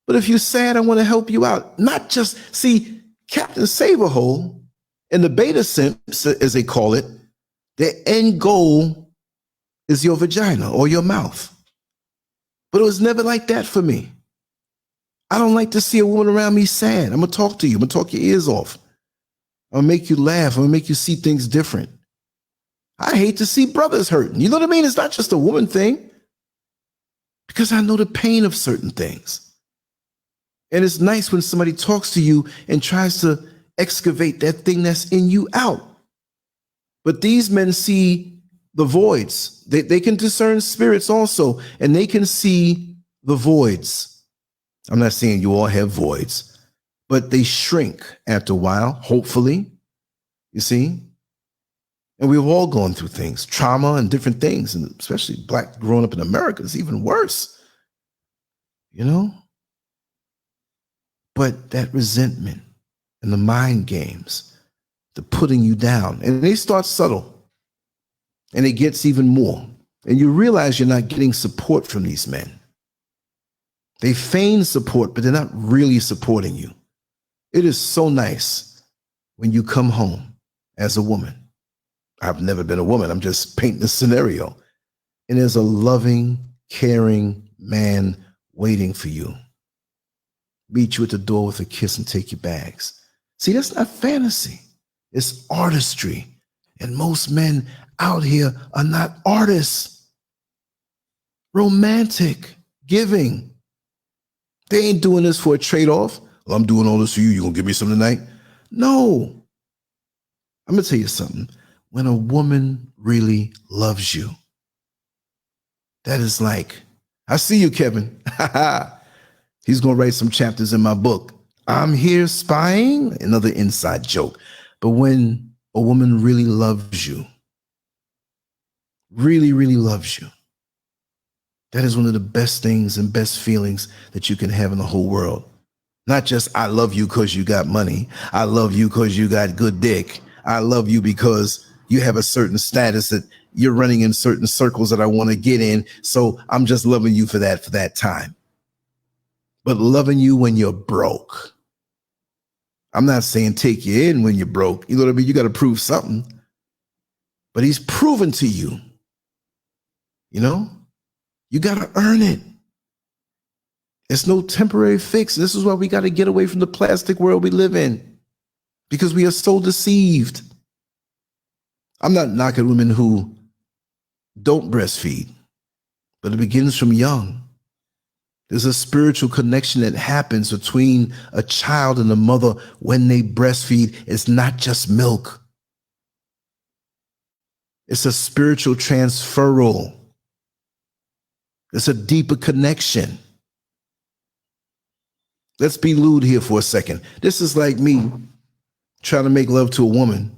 [SPEAKER 1] But if you're sad, I want to help you out. Not just, see, Captain Save-A-Ho and the beta simps, as they call it, their end goal is your vagina or your mouth. But it was never like that for me. I don't like to see a woman around me sad. I'm going to talk to you. I'm going to talk your ears off. I'm going to make you laugh. I'm going to make you see things different. I hate to see brothers hurting. You know what I mean? It's not just a woman thing. Because I know the pain of certain things. And it's nice when somebody talks to you and tries to excavate that thing that's in you out. But these men see the voids. They can discern spirits also, and they can see the voids. I'm not saying you all have voids, but they shrink after a while, hopefully, you see? And we've all gone through things, trauma and different things, and especially Black growing up in America is even worse, But that resentment and the mind games, the putting you down, and they start subtle, and it gets even more. And you realize you're not getting support from these men. They feign support, but they're not really supporting you. It is so nice when you come home as a woman. I've never been a woman. I'm just painting a scenario. And there's a loving, caring man waiting for you. Meet you at the door with a kiss and take your bags. See, that's not fantasy. It's artistry. And most men out here are not artists. Romantic, giving. They ain't doing this for a trade-off. Well, I'm doing all this for you. You gonna give me something tonight? No. I'm gonna tell you something. When a woman really loves you, that is like, I see you, Kevin. He's gonna write some chapters in my book. I'm here spying, another inside joke. But when a woman really loves you, really, really loves you, that is one of the best things and best feelings that you can have in the whole world. Not just, I love you because you got money. I love you because you got good dick. I love you because you have a certain status that you're running in certain circles that I want to get in. So I'm just loving you for that time. But loving you when you're broke. I'm not saying take you in when you're broke. You know what I mean? You got to prove something. But he's proven to you. You got to earn it. It's no temporary fix. This is why we got to get away from the plastic world we live in, because we are so deceived. I'm not knocking women who don't breastfeed, but it begins from young. There's a spiritual connection that happens between a child and a mother when they breastfeed. It's not just milk. It's a spiritual transferal. It's a deeper connection. Let's be lewd here for a second. This is like me trying to make love to a woman,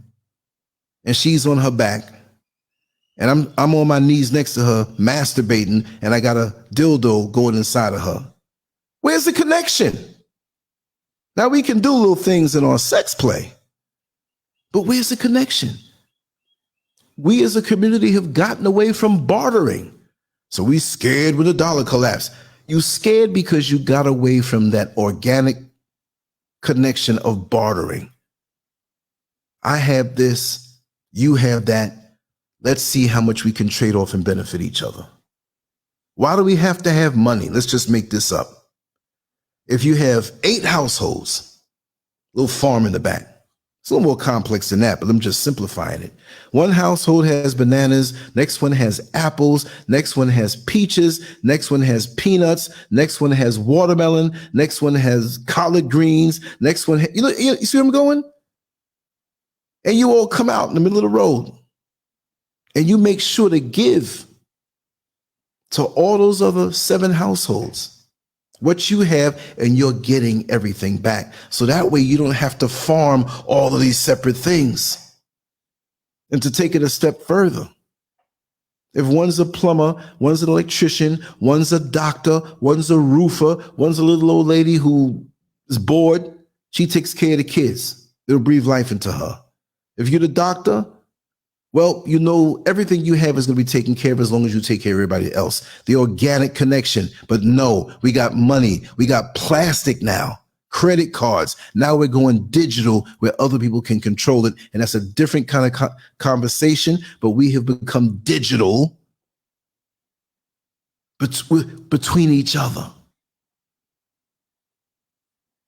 [SPEAKER 1] and she's on her back, and I'm on my knees next to her masturbating, and I got a dildo going inside of her. Where's the connection? Now we can do little things in our sex play, but where's the connection? We as a community have gotten away from bartering. So we scared when the dollar collapsed. You scared because you got away from that organic connection of bartering. I have this, you have that. Let's see how much we can trade off and benefit each other. Why do we have to have money? Let's just make this up. If you have 8 households, little farm in the back. It's a little more complex than that, but I'm just simplifying it. One household has bananas, next one has apples, next one has peaches, next one has peanuts, next one has watermelon, next one has collard greens, next one, you see where I'm going? And you all come out in the middle of the road and you make sure to give to all those other 7 households what you have, and you're getting everything back. So that way you don't have to farm all of these separate things. And to take it a step further, if one's a plumber, one's an electrician, one's a doctor, one's a roofer, one's a little old lady who is bored, she takes care of the kids. It'll breathe life into her. If you're the doctor, well, you know everything you have is going to be taken care of as long as you take care of everybody else. The organic connection. But no, we got money. We got plastic now. Credit cards. Now we're going digital where other people can control it. And that's a different kind of conversation. But we have become digital between each other.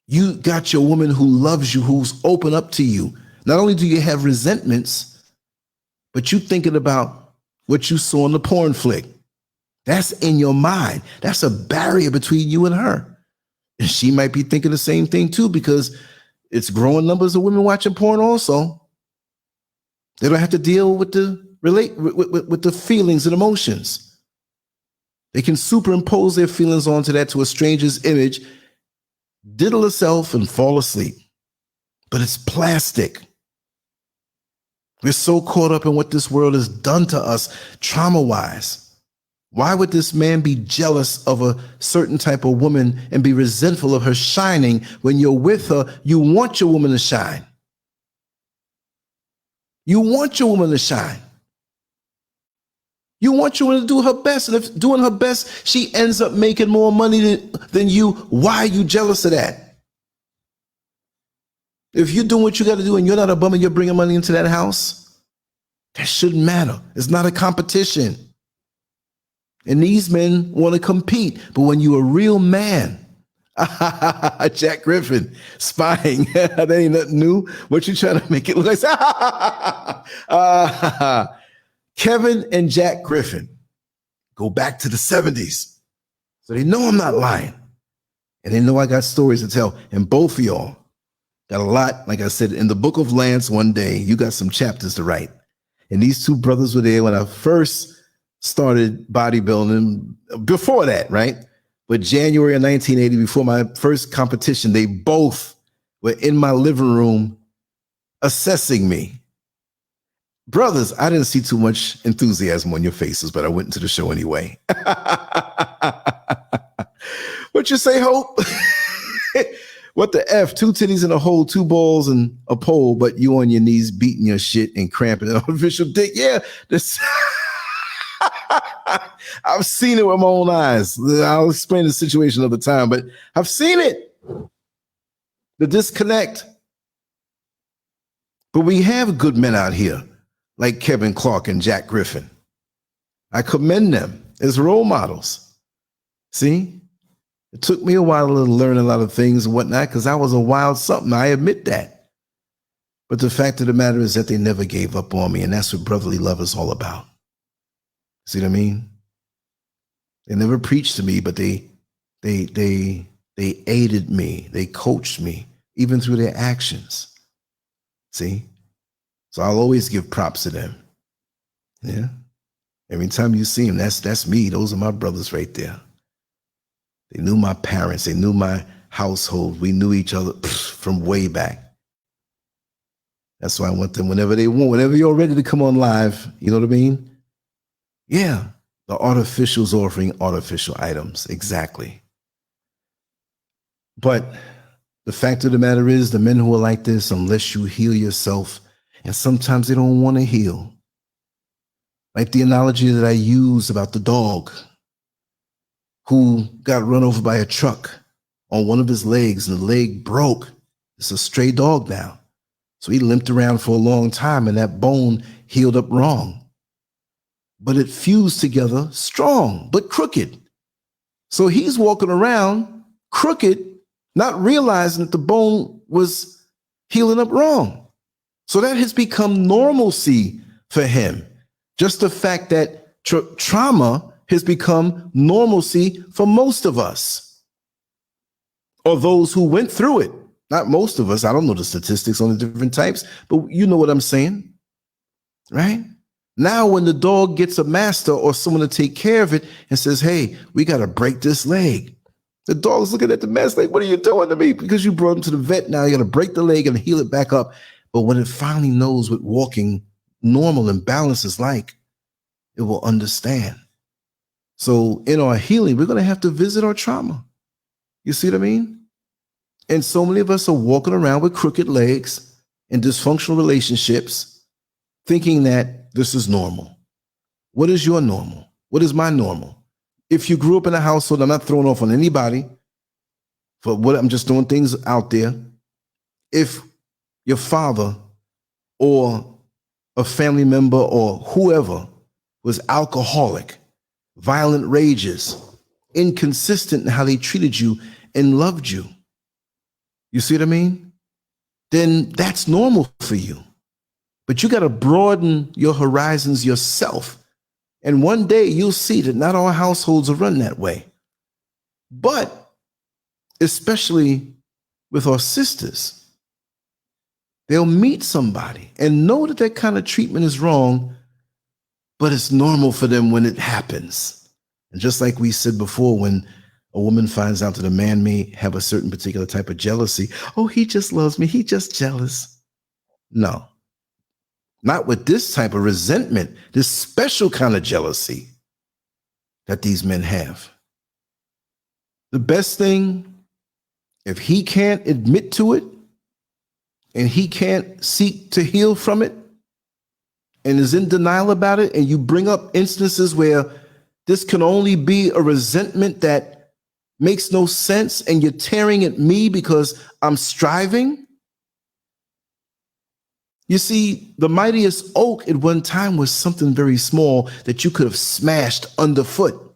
[SPEAKER 1] You got your woman who loves you, who's open up to you. Not only do you have resentments, but you thinking about what you saw in the porn flick. That's in your mind. That's a barrier between you and her. And she might be thinking the same thing too, because it's growing numbers of women watching porn also. They don't have to deal with with the feelings and emotions. They can superimpose their feelings onto that, to a stranger's image, diddle herself and fall asleep. But it's plastic. We're so caught up in what this world has done to us trauma-wise. Why would this man be jealous of a certain type of woman and be resentful of her shining when you're with her? You want your woman to shine. You want your woman to shine. You want your woman to do her best. And if doing her best, she ends up making more money than you, why are you jealous of that? If you're doing what you got to do and you're not a bum and you're bringing money into that house, that shouldn't matter. It's not a competition. And these men want to compete. But when you're a real man, Jack Griffin, spying, that ain't nothing new. What you trying to make it look like? Kevin and Jack Griffin go back to the 70s. So they know I'm not lying. And they know I got stories to tell. And both of y'all got a lot, like I said, in the book of Lance one day, you got some chapters to write. And these 2 brothers were there when I first started bodybuilding, before that, right? But January of 1980, before my first competition, they both were in my living room assessing me. Brothers, I didn't see too much enthusiasm on your faces, but I went into the show anyway. What you say, Hope? What the F? 2 titties in a hole, 2 balls and a pole, but you on your knees beating your shit and cramping an artificial dick. Yeah, this. I've seen it with my own eyes. I'll explain the situation another time, but I've seen it. The disconnect. But we have good men out here like Kevin Clark and Jack Griffin. I commend them as role models. See? It took me a while to learn a lot of things and whatnot because I was a wild something. I admit that. But the fact of the matter is that they never gave up on me, and that's what brotherly love is all about. See what I mean? They never preached to me, but they aided me. They coached me, even through their actions. See? So I'll always give props to them. Yeah? Every time you see them, that's me. Those are my brothers right there. They knew my parents. They knew my household. We knew each other from way back. That's why I want them whenever they want, whenever you're ready to come on live, you know what I mean? Yeah, the artificial's offering artificial items, exactly. But the fact of the matter is, the men who are like this, unless you heal yourself, and sometimes they don't want to heal. Like the analogy that I use about the dog. who got run over by a truck on one of his legs and the leg broke. It's a stray dog now. So he limped around for a long time and that bone healed up wrong. But it fused together strong, but crooked. So he's walking around crooked, not realizing that the bone was healing up wrong. So that has become normalcy for him. Just the fact that trauma has become normalcy for most of us, or those who went through it. Not most of us. I don't know the statistics on the different types, but you know what I'm saying, right? Now, when the dog gets a master or someone to take care of it and says, hey, we got to break this leg. The dog's looking at the master like, what are you doing to me? Because you brought him to the vet, now you got to break the leg and heal it back up. But when it finally knows what walking normal and balance is like, it will understand. So in our healing, we're going to have to visit our trauma. You see what I mean? And so many of us are walking around with crooked legs and dysfunctional relationships, thinking that this is normal. What is your normal? What is my normal? If you grew up in a household, I'm not throwing off on anybody, for what I'm just throwing things out there. If your father or a family member or whoever was alcoholic, violent rages, inconsistent in how they treated you and loved you, you see what I mean? Then that's normal for you. But you got to broaden your horizons yourself. And one day you'll see that not all households are run that way. But especially with our sisters, they'll meet somebody and know that that kind of treatment is wrong, but it's normal for them when it happens. And just like we said before, when a woman finds out that a man may have a certain particular type of jealousy, oh, he just loves me, he just jealous. No. Not with this type of resentment, this special kind of jealousy that these men have. The best thing, if he can't admit to it and he can't seek to heal from it and is in denial about it, and you bring up instances where this can only be a resentment that makes no sense and you're tearing at me because I'm striving. You see, the mightiest oak at one time was something very small that you could have smashed underfoot.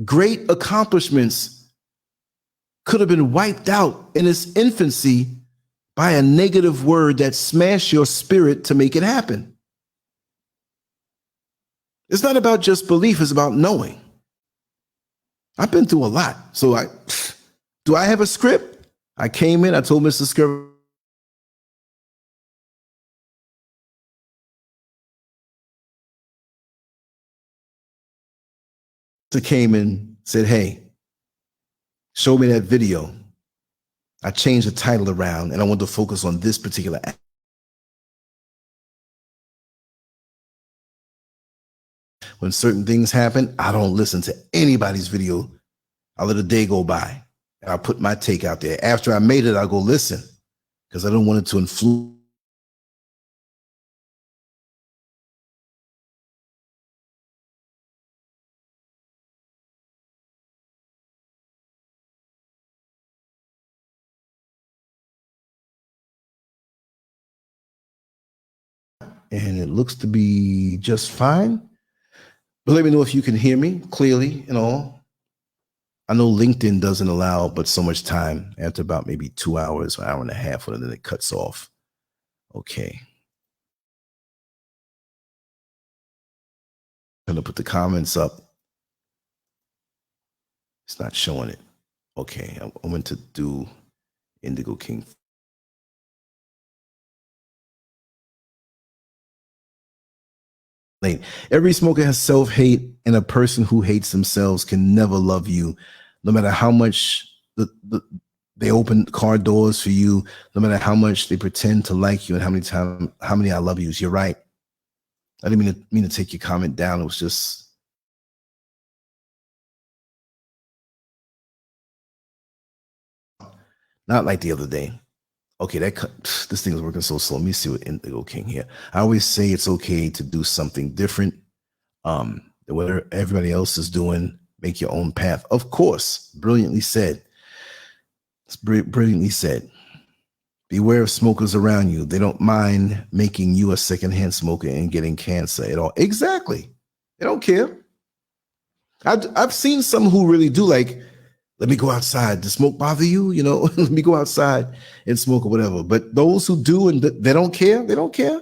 [SPEAKER 1] Great accomplishments could have been wiped out in its infancy by a negative word that smashed your spirit to make it happen. It's not about just belief, it's about knowing. I've been through a lot. So do I have a script? I came in, I told Mr. SCURV, came in, said, hey, show me that video. I changed the title around and I want to focus on this particular act. When certain things happen, I don't listen to anybody's video. I let a day go by and I put my take out there. After I made it, I'll go listen because I don't want it to influence. And it looks to be just fine. But let me know if you can hear me clearly and all. I know LinkedIn doesn't allow but so much time after about maybe 2 hours or an hour and a half, and then it cuts off. Okay. I'm gonna put the comments up. It's not showing it. Okay, I went to do Indigo King. Every smoker has self-hate, and a person who hates themselves can never love you, no matter how much they open car doors for you, no matter how much they pretend to like you and how many I love yous. You're right. I didn't mean to take your comment down. It was just not like the other day. Okay, this thing is working so slow. Let me see what Indigo King here. I always say it's okay to do something different than what everybody else is doing. Make your own path. Of course, brilliantly said. It's brilliantly said. Beware of smokers around you. They don't mind making you a secondhand smoker and getting cancer at all. Exactly. They don't care. I've seen some who really do, like, let me go outside. Does smoke bother you? You know, let me go outside and smoke or whatever. But those who do and they don't care, they don't care.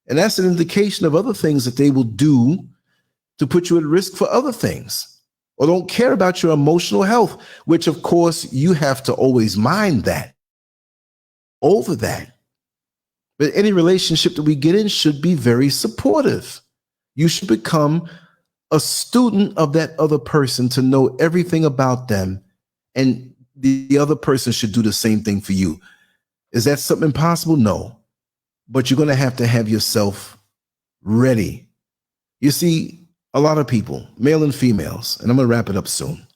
[SPEAKER 1] And that's an indication of other things that they will do to put you at risk for other things, or don't care about your emotional health, which of course you have to always mind that over that. But any relationship that we get in should be very supportive. You should become a student of that other person to know everything about them, and the other person should do the same thing for you. Is that something impossible? No. But you're going to have yourself ready. You see, a lot of people, male and females, and I'm going to wrap it up soon,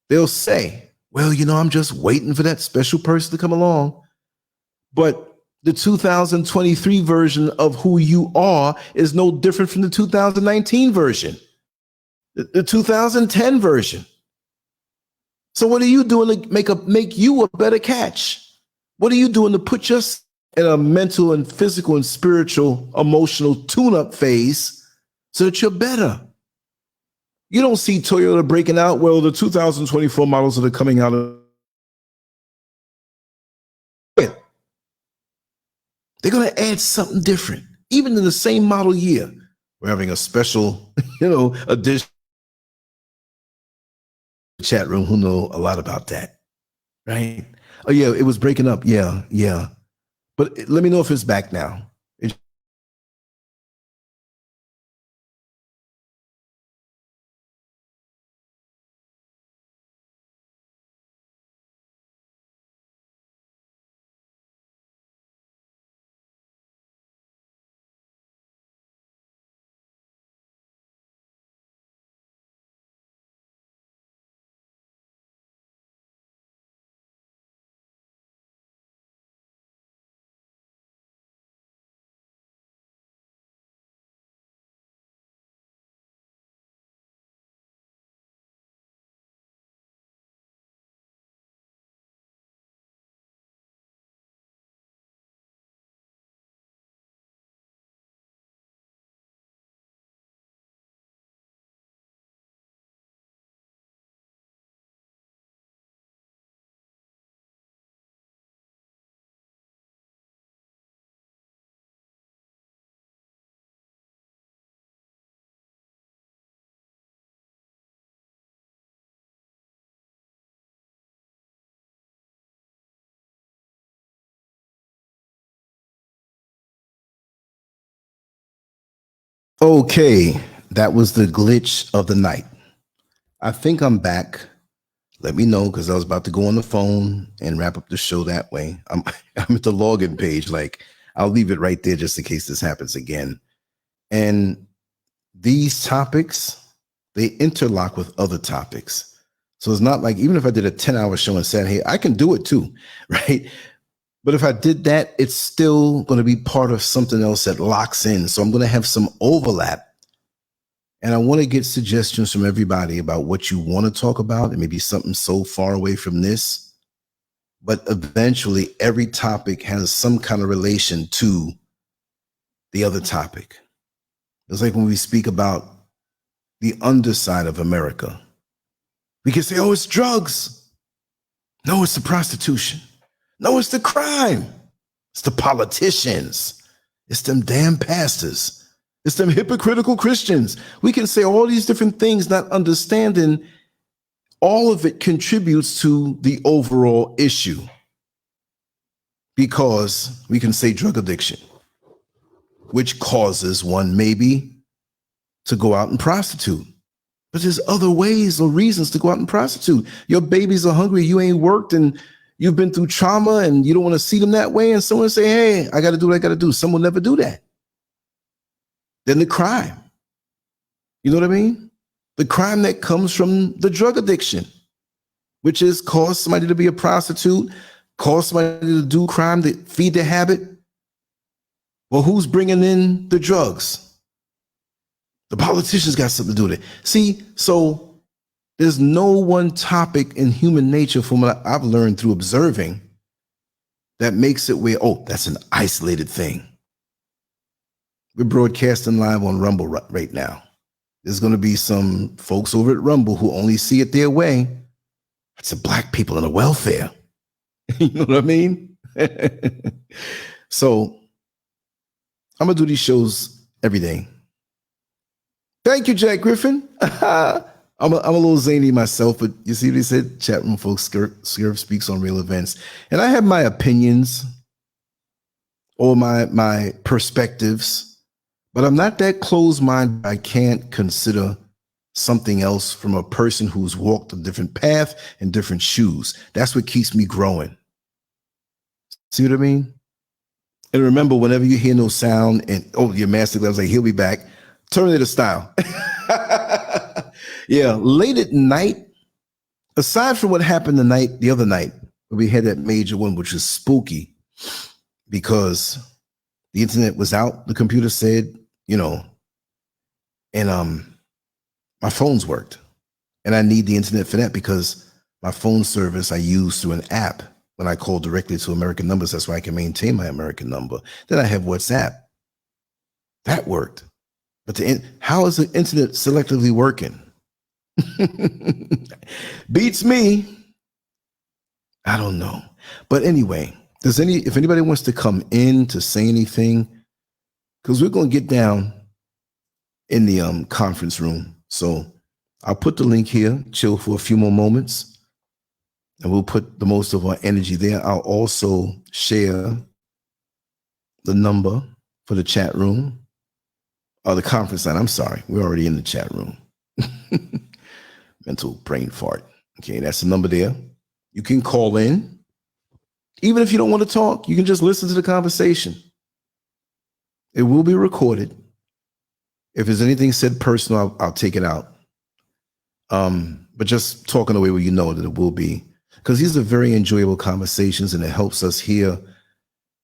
[SPEAKER 1] they'll say, well, you know, I'm just waiting for that special person to come along. But the 2023 version of who you are is no different from the 2019 version, the 2010 version. So what are you doing to make you a better catch? What are you doing to put yourself in a mental and physical and spiritual, emotional tune-up phase so that you're better? You don't see Toyota breaking out, well, the 2024 models that are coming out of, they're going to add something different. Even in the same model year, we're having a special, edition. Chat room who know a lot about that, right? Oh yeah, it was breaking up. Yeah. But let me know if it's back now. Okay, that was the glitch of the night. I think I'm back. Let me know, because I was about to go on the phone and wrap up the show that way. I'm at the login page. Like, I'll leave it right there just in case this happens again. And these topics, they interlock with other topics. So it's not like, even if I did a 10-hour show and said, hey, I can do it too, right? But if I did that, it's still going to be part of something else that locks in. So I'm going to have some overlap. And I want to get suggestions from everybody about what you want to talk about. It may be something so far away from this, but eventually every topic has some kind of relation to the other topic. It's like when we speak about the underside of America, we can say, oh, it's drugs. No, it's the prostitution. No, it's the crime. It's the politicians. It's them damn pastors. It's them hypocritical Christians. We can say all these different things, not understanding all of it contributes to the overall issue. Because we can say drug addiction, which causes one maybe to go out and prostitute. But there's other ways or reasons to go out and prostitute. Your babies are hungry, you ain't worked, and you've been through trauma, and you don't want to see them that way, and someone say, hey, I got to do what I got to do. Some will never do that. Then the crime. You know what I mean? The crime that comes from the drug addiction, which is cause somebody to be a prostitute, cause somebody to do crime, to feed their habit. Well, who's bringing in the drugs? The politicians got something to do with it. See, so There's no one topic in human nature, from what I've learned through observing, that makes it where, oh, that's an isolated thing. We're broadcasting live on Rumble right now. There's going to be some folks over at Rumble who only see it their way. It's the black people and the welfare. You know what I mean? So I'm going to do these shows every day. Thank you, Jack Griffin. I'm a little zany myself, but you see what he said? Chat room folks, SCURV speaks on real events. And I have my opinions or my perspectives, but I'm not that closed-minded. I can't consider something else from a person who's walked a different path and different shoes. That's what keeps me growing. See what I mean? And remember, whenever you hear no sound and, oh, your master, I was like, he'll be back. Terminator style. Yeah, late at night, aside from what happened the other night, we had that major one, which was spooky because the internet was out, the computer said, you know, and my phones worked. And I need the internet for that because my phone service I use through an app when I call directly to American numbers. That's why I can maintain my American number. Then I have WhatsApp. That worked. But how is the internet selectively working? Beats me. I don't know. But anyway, if anybody wants to come in to say anything, because we're going to get down in the conference room. So I'll put the link here, chill for a few more moments, and we'll put the most of our energy there. I'll also share the number for the chat room, or the conference line. I'm sorry, we're already in the chat room. Mental brain fart. Okay, that's the number there. You can call in. Even if you don't want to talk, you can just listen to the conversation. It will be recorded. If there's anything said personal, I'll take it out. But just talking away where you know that it will be. Because these are very enjoyable conversations, and it helps us here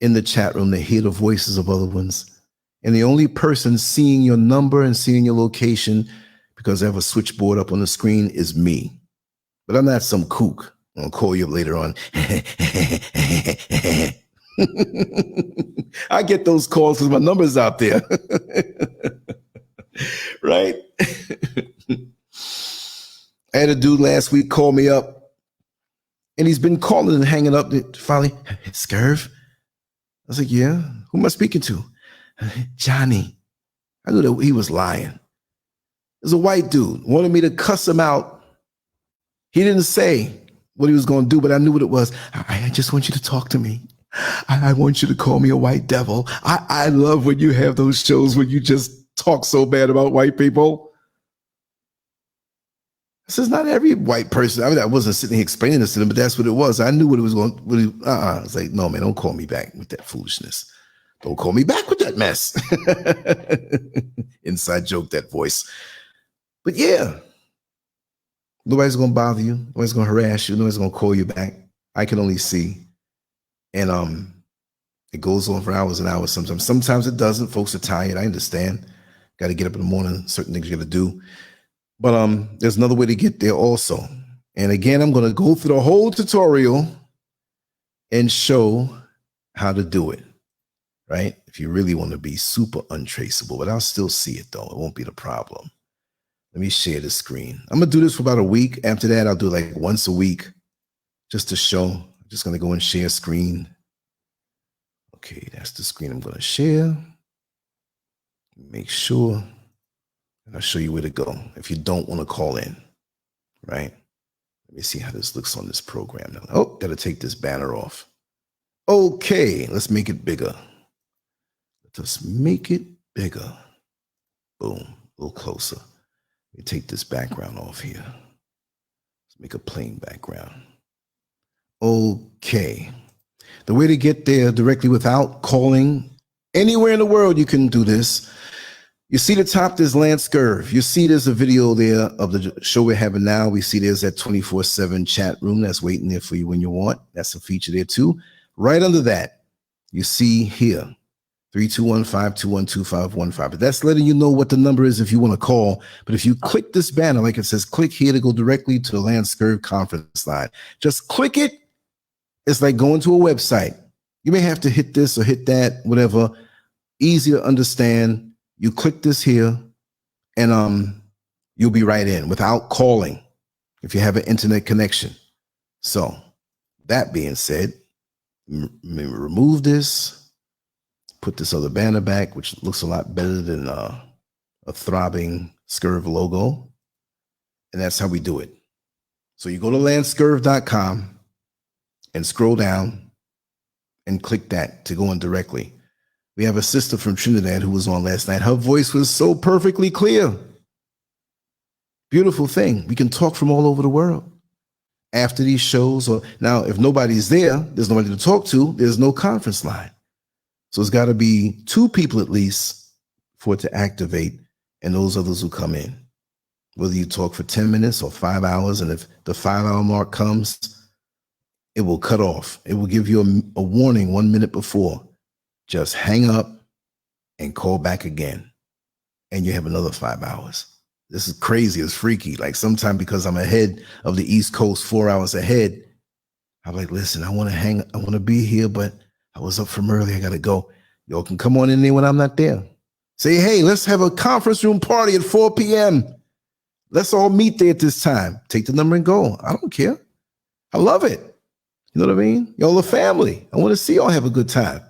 [SPEAKER 1] in the chat room to hear the voices of other ones. And the only person seeing your number and seeing your location, because I have a switchboard up on the screen, is me. But I'm not some kook. I'll call you up later on. I get those calls because my number's out there. Right? I had a dude last week call me up, and he's been calling and hanging up. Finally, SCURV? I was like, yeah. Who am I speaking to? Johnny. I knew that he was lying. There's a white dude, wanted me to cuss him out. He didn't say what he was going to do, but I knew what it was. I just want you to talk to me. I want you to call me a white devil. I love when you have those shows where you just talk so bad about white people. This is not every white person. I mean, I wasn't sitting here explaining this to them, but that's what it was. I knew what it was going to I was like, no, man, don't call me back with that foolishness. Don't call me back with that mess. Inside joke, that voice. But yeah, nobody's going to bother you. Nobody's going to harass you. Nobody's going to call you back. I can only see. And it goes on for hours and hours sometimes. Sometimes it doesn't. Folks are tired. I understand. Got to get up in the morning. Certain things you got to do. But there's another way to get there also. And again, I'm going to go through the whole tutorial and show how to do it. Right? If you really want to be super untraceable. But I'll still see it, though. It won't be the problem. Let me share the screen. I'm going to do this for about a week. After that, I'll do it like once a week just to show. I'm just going to go and share screen. Okay, that's the screen I'm going to share. Make sure. And I'll show you where to go if you don't want to call in. Right? Let me see how this looks on this program now. Oh, got to take this banner off. Okay, let's make it bigger. Let's make it bigger. Boom, a little closer. Let me take this background off here. Let's make a plain background. Okay. The way to get there directly without calling anywhere in the world, you can do this. You see the top, there's LANCESCURV. You see there's a video there of the show we're having now. We see there's that 24/7 chat room that's waiting there for you when you want. That's a feature there too. Right under that, you see here, 3215-212-515. But that's letting you know what the number is if you want to call. But if you click this banner, like it says, click here to go directly to the LANCESCURV conference line. Just click it. It's like going to a website. You may have to hit this or hit that, whatever. Easy to understand. You click this here, and you'll be right in without calling if you have an internet connection. So that being said, remove this. Put this other banner back, which looks a lot better than a throbbing SCURV logo. And that's how we do it. So you go to LANCESCURV.com and scroll down and click that to go in directly. We have a sister from Trinidad who was on last night. Her voice was so perfectly clear. Beautiful thing. We can talk from all over the world. After these shows, or now if nobody's there, there's nobody to talk to, there's no conference line. So it's got to be 2 people at least for it to activate, and those others who come in. Whether you talk for 10 minutes or 5 hours, and if the 5-hour mark comes, it will cut off. It will give you a warning 1 minute before. Just hang up and call back again, and you have another 5 hours. This is crazy. It's freaky. Like sometimes because I'm ahead of the East Coast, 4 hours ahead, I'm like, listen, I want to be here, but I was up from early. I got to go. Y'all can come on in there when I'm not there. Say, hey, let's have a conference room party at 4 p.m. Let's all meet there at this time. Take the number and go. I don't care. I love it. You know what I mean? Y'all a family. I want to see y'all have a good time.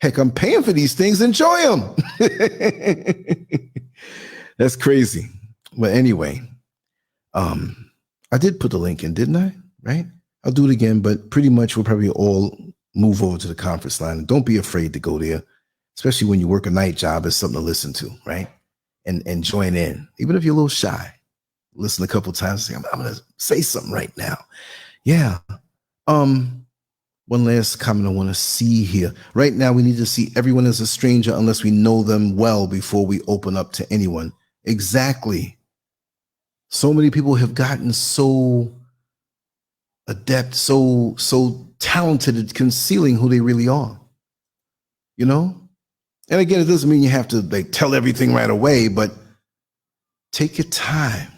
[SPEAKER 1] Heck, I'm paying for these things. Enjoy them. That's crazy. But anyway, I did put the link in, didn't I? Right? I'll do it again, but pretty much we'll probably all move over to the conference line. And don't be afraid to go there, especially when you work a night job. It's something to listen to, right? And join in. Even if you're a little shy, listen a couple of times. Say, I'm going to say something right now. Yeah. One last comment I want to see here. Right now, we need to see everyone as a stranger unless we know them well before we open up to anyone. Exactly. So many people have gotten so adept, so talented at concealing who they really are, you know? And again, it doesn't mean you have to like tell everything right away, but take your time.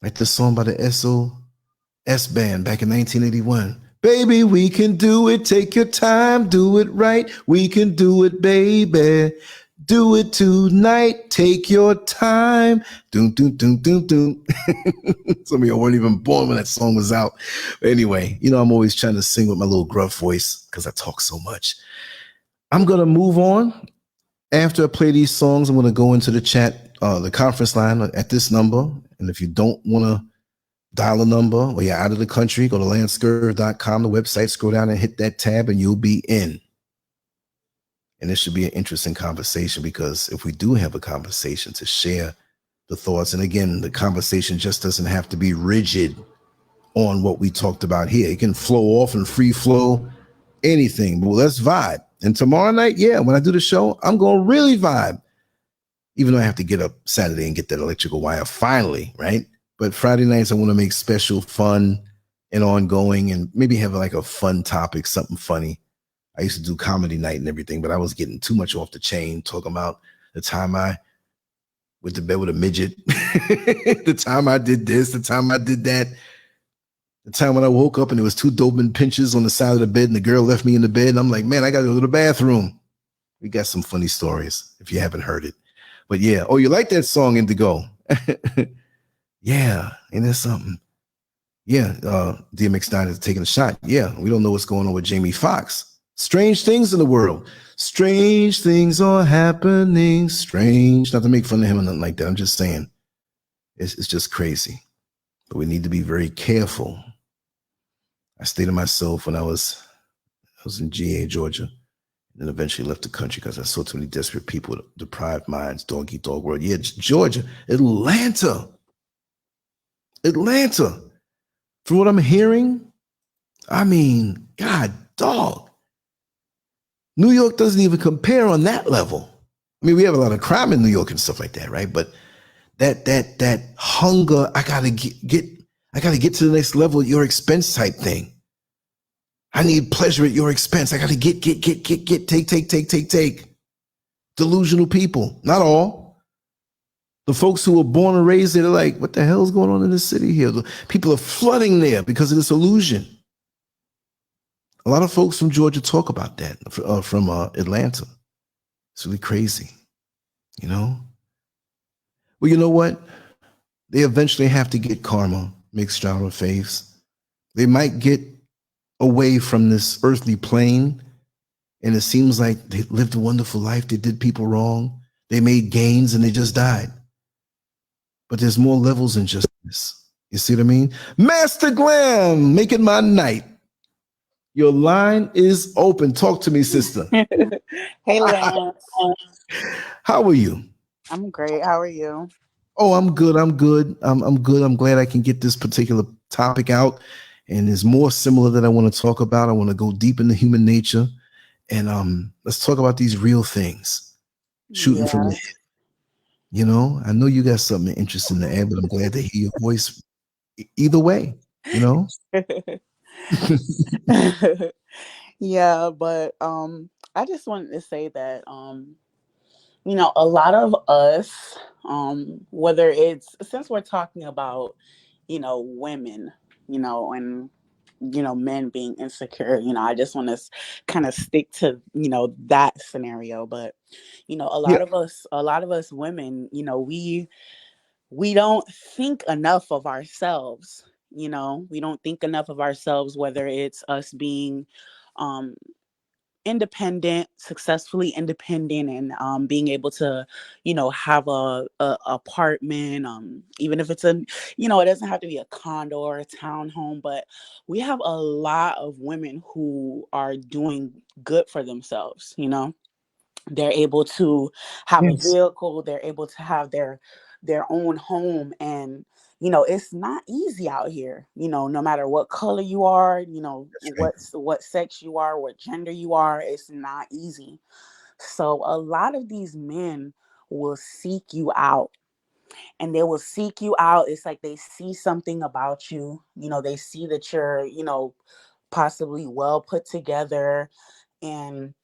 [SPEAKER 1] Like the song by the SOS band back in 1981. Baby, we can do it. Take your time. Do it right. We can do it, baby. Do it tonight. Take your time. Doom, doom, doom, doom, doom. Some of y'all weren't even born when that song was out. But anyway, you know, I'm always trying to sing with my little gruff voice because I talk so much. I'm going to move on. After I play these songs, I'm going to go into the chat, the conference line at this number. And if you don't want to dial a number or you're out of the country, go to LANCESCURV.com, the website, scroll down and hit that tab and you'll be in. And this should be an interesting conversation because if we do have a conversation to share the thoughts, and again, the conversation just doesn't have to be rigid on what we talked about here. It can flow off and free flow, anything. But let's vibe. And tomorrow night, yeah, when I do the show, I'm going to really vibe. Even though I have to get up Saturday and get that electrical wire finally, right? But Friday nights, I want to make special, fun, and ongoing, and maybe have like a fun topic, something funny. I used to do comedy night and everything, but I was getting too much off the chain, talking about the time I went to bed with a midget, the time I did this, the time I did that, the time when I woke up and there was 2 Doberman pinches on the side of the bed and the girl left me in the bed. And I'm like, man, I got to go to the bathroom. We got some funny stories if you haven't heard it. But yeah, oh, you like that song, Indigo? Yeah, ain't that something? Yeah, DMX Nine is taking a shot. Yeah, we don't know what's going on with Jamie Foxx. Strange things in the world. Strange things are happening. Strange. Not to make fun of him or nothing like that. I'm just saying it's just crazy. But we need to be very careful. I stayed to myself when I was in GA, Georgia, and then eventually left the country because I saw too many desperate people with deprived minds, dog eat dog world. Yeah, Georgia, Atlanta. From what I'm hearing, I mean, God, dog. New York doesn't even compare on that level. I mean, we have a lot of crime in New York and stuff like that, right? But that hunger, I gotta get to the next level at your expense type thing. I need pleasure at your expense. I got to get, take. Delusional people. Not all. The folks who were born and raised there, they're like, what the hell's going on in the city here? The people are flooding there because of this illusion. A lot of folks from Georgia talk about that, from Atlanta. It's really crazy, you know? Well, you know what? They eventually have to get karma, mixed genre faiths. They might get away from this earthly plane, and it seems like they lived a wonderful life. They did people wrong. They made gains and they just died. But there's more levels than just this. You see what I mean? Master Glam, making my night. Your line is open. Talk to me, sister.
[SPEAKER 2] Hey, Lance.
[SPEAKER 1] How are you?
[SPEAKER 2] I'm great. How are you?
[SPEAKER 1] Oh, I'm good. I'm good. I'm good. I'm glad I can get this particular topic out. And there's more similar that I want to talk about. I want to go deep into human nature. And let's talk about these real things. Shooting from the hip. You know, I know you got something interesting to add, but I'm glad to hear your voice either way, you know?
[SPEAKER 2] Yeah, but I just wanted to say that a lot of us, whether it's, since we're talking about, women, and men being insecure, I just want to kind of stick to, that scenario. But
[SPEAKER 1] Yeah.
[SPEAKER 2] a lot of us women, we don't think enough of ourselves. We don't think enough of ourselves, whether it's us being um independent, successfully independent, and being able to, have a apartment, even if it's it doesn't have to be a condo or a townhome. But we have a lot of women who are doing good for themselves. They're able to have a
[SPEAKER 1] Yes.
[SPEAKER 2] vehicle, they're able to have their own home. And it's not easy out here, no matter what color you are,
[SPEAKER 1] That's right.
[SPEAKER 2] what sex you are, what gender you are. It's not easy. So a lot of these men will seek you out, and they will seek you out. It's like they see something about you, they see that you're, possibly well put together, and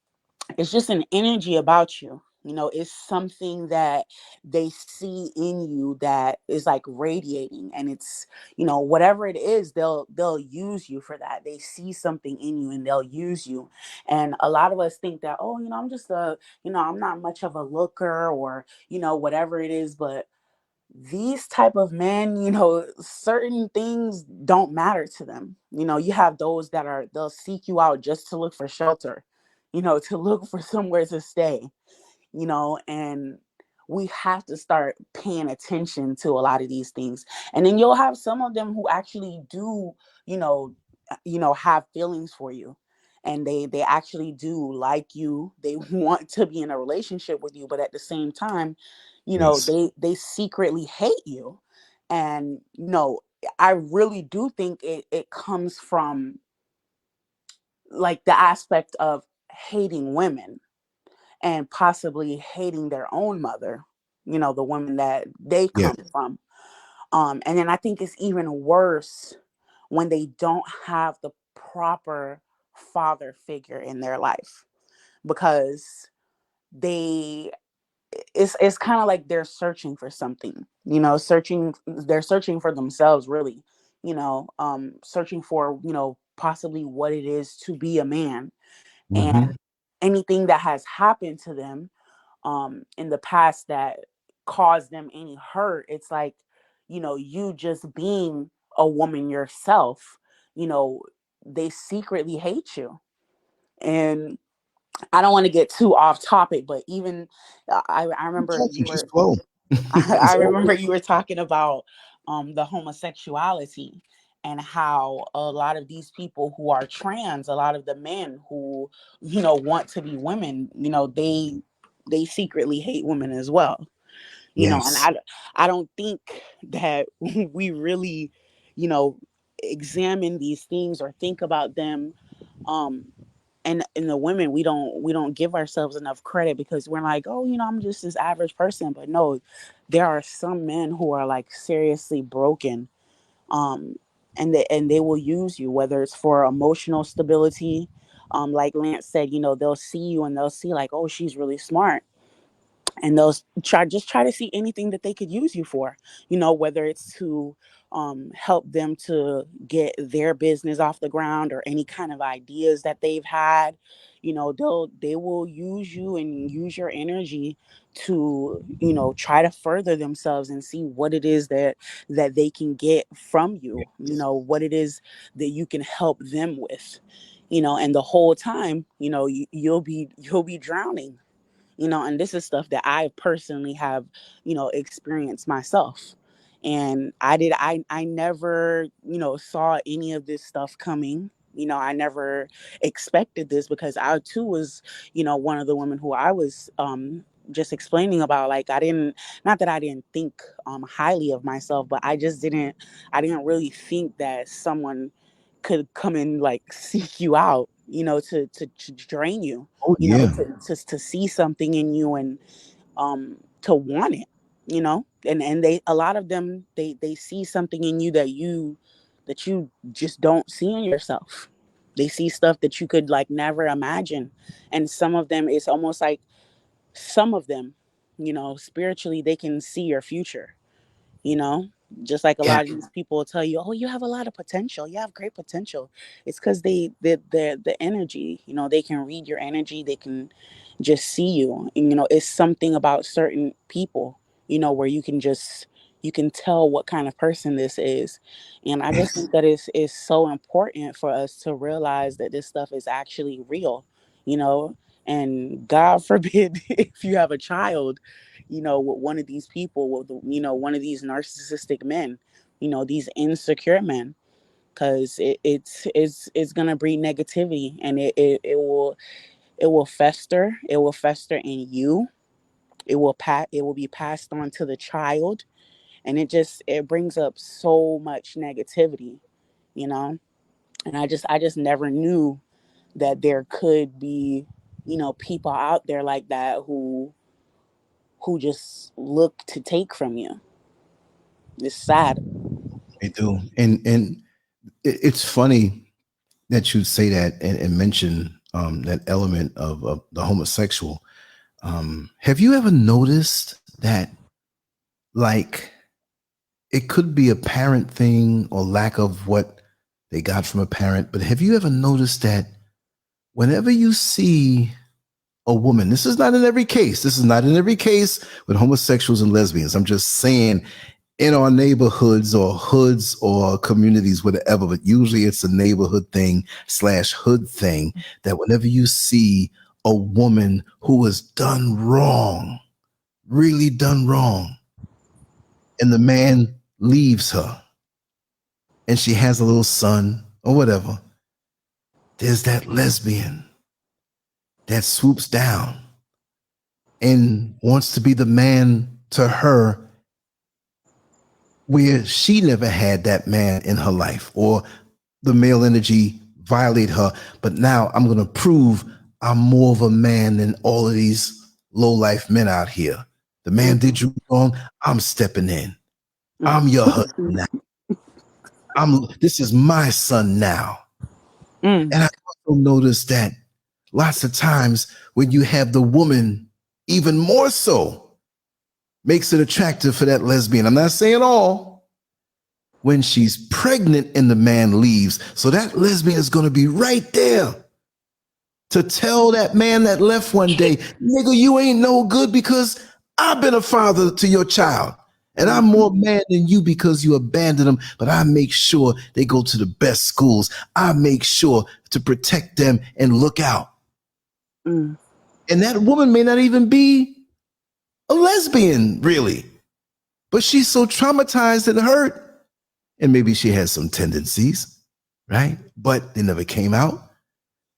[SPEAKER 2] it's just an energy about you. It's something that they see in you that is like radiating, and it's, whatever it is, they'll use you for that. They see something in you and they'll use you. And a lot of us think that, oh, I'm just I'm not much of a looker, or whatever it is. But these type of men, certain things don't matter to them. You have those that they'll seek you out just to look for shelter, to look for somewhere to stay, and we have to start paying attention to a lot of these things. And then you'll have some of them who actually do, you know, have feelings for you, and they actually do like you. They want to be in a relationship with you, but at the same time,
[SPEAKER 1] Yes.
[SPEAKER 2] they secretly hate you. And I really do think it comes from like the aspect of hating women, and possibly hating their own mother, the woman that they
[SPEAKER 1] Yes.
[SPEAKER 2] come from. And then I think it's even worse when they don't have the proper father figure in their life, because they it's kind of like they're searching for something, they're searching for themselves, really, searching for, possibly what it is to be a man. And
[SPEAKER 1] Mm-hmm.
[SPEAKER 2] anything that has happened to them in the past that caused them any hurt, it's like, you just being a woman yourself, you know they secretly hate you. And I don't want to get too off topic, but even I remember
[SPEAKER 1] Talking,
[SPEAKER 2] you
[SPEAKER 1] just
[SPEAKER 2] were
[SPEAKER 1] flow.
[SPEAKER 2] I
[SPEAKER 1] It's all
[SPEAKER 2] remember
[SPEAKER 1] good.
[SPEAKER 2] you were talking about the homosexuality, and how a lot of these people who are trans, a lot of the men who, want to be women, they secretly hate women as well. And
[SPEAKER 1] Yes.
[SPEAKER 2] I don't think that we really, you know, examine these things or think about them. Um, and in the women, we don't give ourselves enough credit, because we're like, oh, I'm just this average person. But no, there are some men who are like seriously broken, um and they will use you, whether it's for emotional stability. Like Lance said, they'll see you and they'll see like, oh, she's really smart, and they'll try to see anything that they could use you for, whether it's to help them to get their business off the ground, or any kind of ideas that they've had. They will use you and use your energy to try to further themselves and see what it is that they can get from you, what it is that you can help them with, and the whole time, you'll be drowning, and this is stuff that I personally have, experienced myself. And I never, saw any of this stuff coming. I never expected this, because I too was, one of the women who I was just explaining about. Like, I didn't, not that I didn't think highly of myself, but I didn't really think that someone could come and like seek you out, to drain you,
[SPEAKER 1] Oh yeah.
[SPEAKER 2] to see something in you, and to want it, and they, a lot of them, they see something in you that you just don't see in yourself. They see stuff that you could like never imagine. And some of them, it's almost like, some of them, spiritually, they can see your future, you know just like a
[SPEAKER 1] Yeah.
[SPEAKER 2] lot of these people will tell you, oh, you have a lot of potential, you have great potential. It's because the energy, they can read your energy, they can just see you, and it's something about certain people, where you can tell what kind of person this is. And I just
[SPEAKER 1] Yes.
[SPEAKER 2] think that it's so important for us to realize that this stuff is actually real, you know and God forbid if you have a child, with one of these people, with one of these narcissistic men, these insecure men, because it's gonna breed negativity, and it will fester. It will fester in you. It will be passed on to the child, and it brings up so much negativity, you know. And I just never knew that there could be, people out there like that who just look to take from you. It's sad.
[SPEAKER 1] They do. And it's funny that you say that and mention that element of the homosexual. Have you ever noticed that, like, it could be a parent thing or lack of what they got from a parent, but have you ever noticed that whenever you see a woman, this is not in every case, this is not in every case with homosexuals and lesbians, I'm just saying in our neighborhoods or hoods or communities, whatever, but usually it's a neighborhood thing slash hood thing, that whenever you see a woman who has done wrong, really done wrong, and the man leaves her and she has a little son or whatever, there's that lesbian that swoops down and wants to be the man to her, where she never had that man in her life, or the male energy violate her. But now I'm going to prove I'm more of a man than all of these low life men out here. The man did you wrong, I'm stepping in. I'm your husband now. This is my son now.
[SPEAKER 2] Mm.
[SPEAKER 1] And I also noticed that lots of times when you have the woman, even more so, makes it attractive for that lesbian. I'm not saying all. When she's pregnant and the man leaves, so that lesbian is going to be right there to tell that man that left one day, nigga, you ain't no good because I've been a father to your child. And I'm more man than you because you abandoned them, but I make sure they go to the best schools. I make sure to protect them and look out.
[SPEAKER 2] Mm.
[SPEAKER 1] And that woman may not even be a lesbian, really, but she's so traumatized and hurt. And maybe she has some tendencies, right? But they never came out.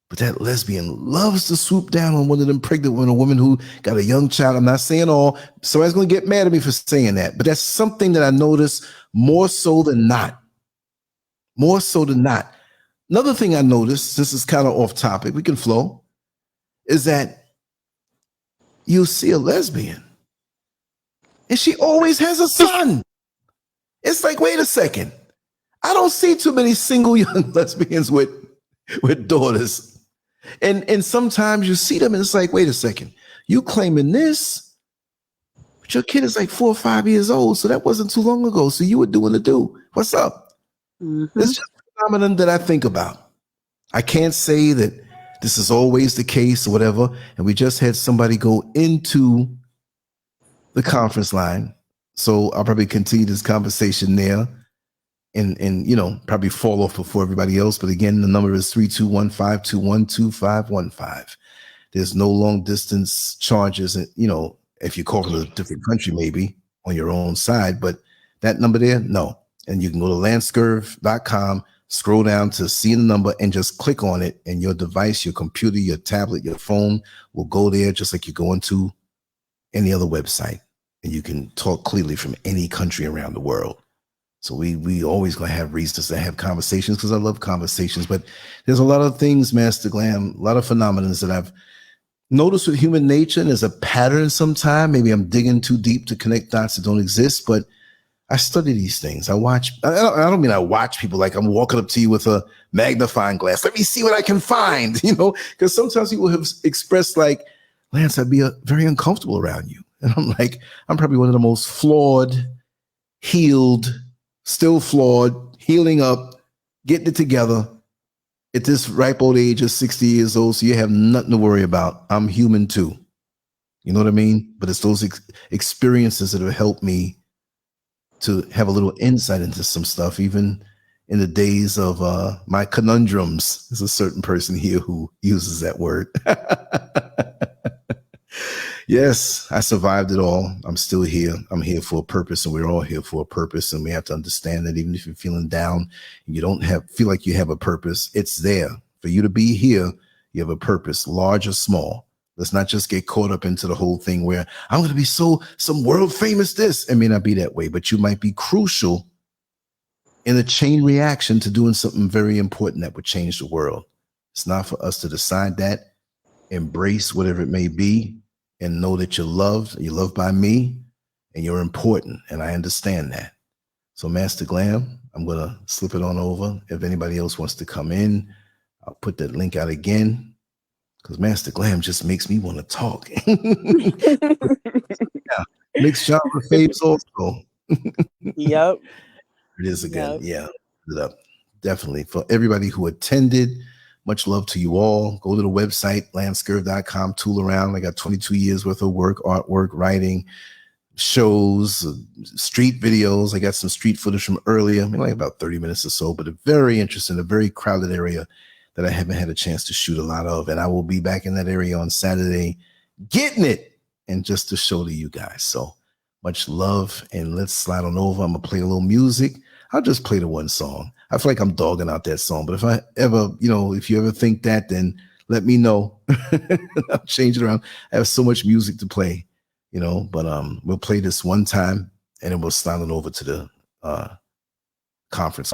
[SPEAKER 1] But that lesbian loves to swoop down on one of them pregnant women, a woman who got a young child. I'm not saying all. Somebody's going to get mad at me for saying that. But that's something that I notice more so than not. More so than not. Another thing I noticed, this is kind of off topic, we can flow, is that you'll see a lesbian and she always has a son. It's like, wait a second. I don't see too many single young lesbians with daughters. And sometimes you see them and it's like, wait a second, you claiming this, but your kid is like 4 or 5 years old. So that wasn't too long ago. So you were doing the do. What's up?
[SPEAKER 2] Mm-hmm.
[SPEAKER 1] It's just a phenomenon that I think about. I can't say that this is always the case or whatever. And we just had somebody go into the conference line. So I'll probably continue this conversation there and you know, probably fall off before everybody else. But again, the number is 321-521-2515. There's no long distance charges, you know, if you call from a different country, maybe on your own side, but that number there, no. And you can go to LANCESCURV.com, scroll down to see the number and just click on it, and your device, your computer, your tablet, your phone will go there just like you go into any other website, and you can talk clearly from any country around the world. So we always gonna have reasons to have conversations because I love conversations, but there's a lot of things, Master Glam, a lot of phenomena that I've noticed with human nature, and there's a pattern sometime. Maybe I'm digging too deep to connect dots that don't exist, but I study these things. I don't mean I watch people like I'm walking up to you with a magnifying glass. Let me see what I can find, you know, because sometimes people have expressed like, Lance, I'd be very uncomfortable around you. And I'm like, I'm probably one of the most flawed, healed, still flawed, healing up, getting it together at this ripe old age of 60 years old. So you have nothing to worry about. I'm human too. You know what I mean? But it's those experiences that have helped me to have a little insight into some stuff, even in the days of my conundrums. There's a certain person here who uses that word. Yes, I survived it all. I'm still here. I'm here for a purpose, and we're all here for a purpose. And we have to understand that even if you're feeling down and you don't feel like you have a purpose, it's there. For you to be here, you have a purpose, large or small. Let's not just get caught up into the whole thing where I'm going to be some world famous this. It may not be that way, but you might be crucial in a chain reaction to doing something very important that would change the world. It's not for us to decide that. Embrace whatever it may be and know that you're loved by me, and you're important. And I understand that. So Master Glam, I'm going to slip it on over. If anybody else wants to come in, I'll put that link out again, because Master Glam just makes me want to talk. Yeah. Mixed genre faves also.
[SPEAKER 2] Yep.
[SPEAKER 1] It is again. Yep. Yeah. Definitely. For everybody who attended, much love to you all. Go to the website, LANCESCURV.com, tool around. I got 22 years worth of work, artwork, writing, shows, street videos. I got some street footage from earlier, like about 30 minutes or so, but a very interesting, a very crowded area that I haven't had a chance to shoot a lot of. And I will be back in that area on Saturday, getting it, and just to show to you guys. So much love, and let's slide on over. I'm going to play a little music. I'll just play the one song. I feel like I'm dogging out that song, but if I ever, if you ever think that, then let me know. I'll change it around. I have so much music to play, but we'll play this one time, and then we'll slide it over to the conference.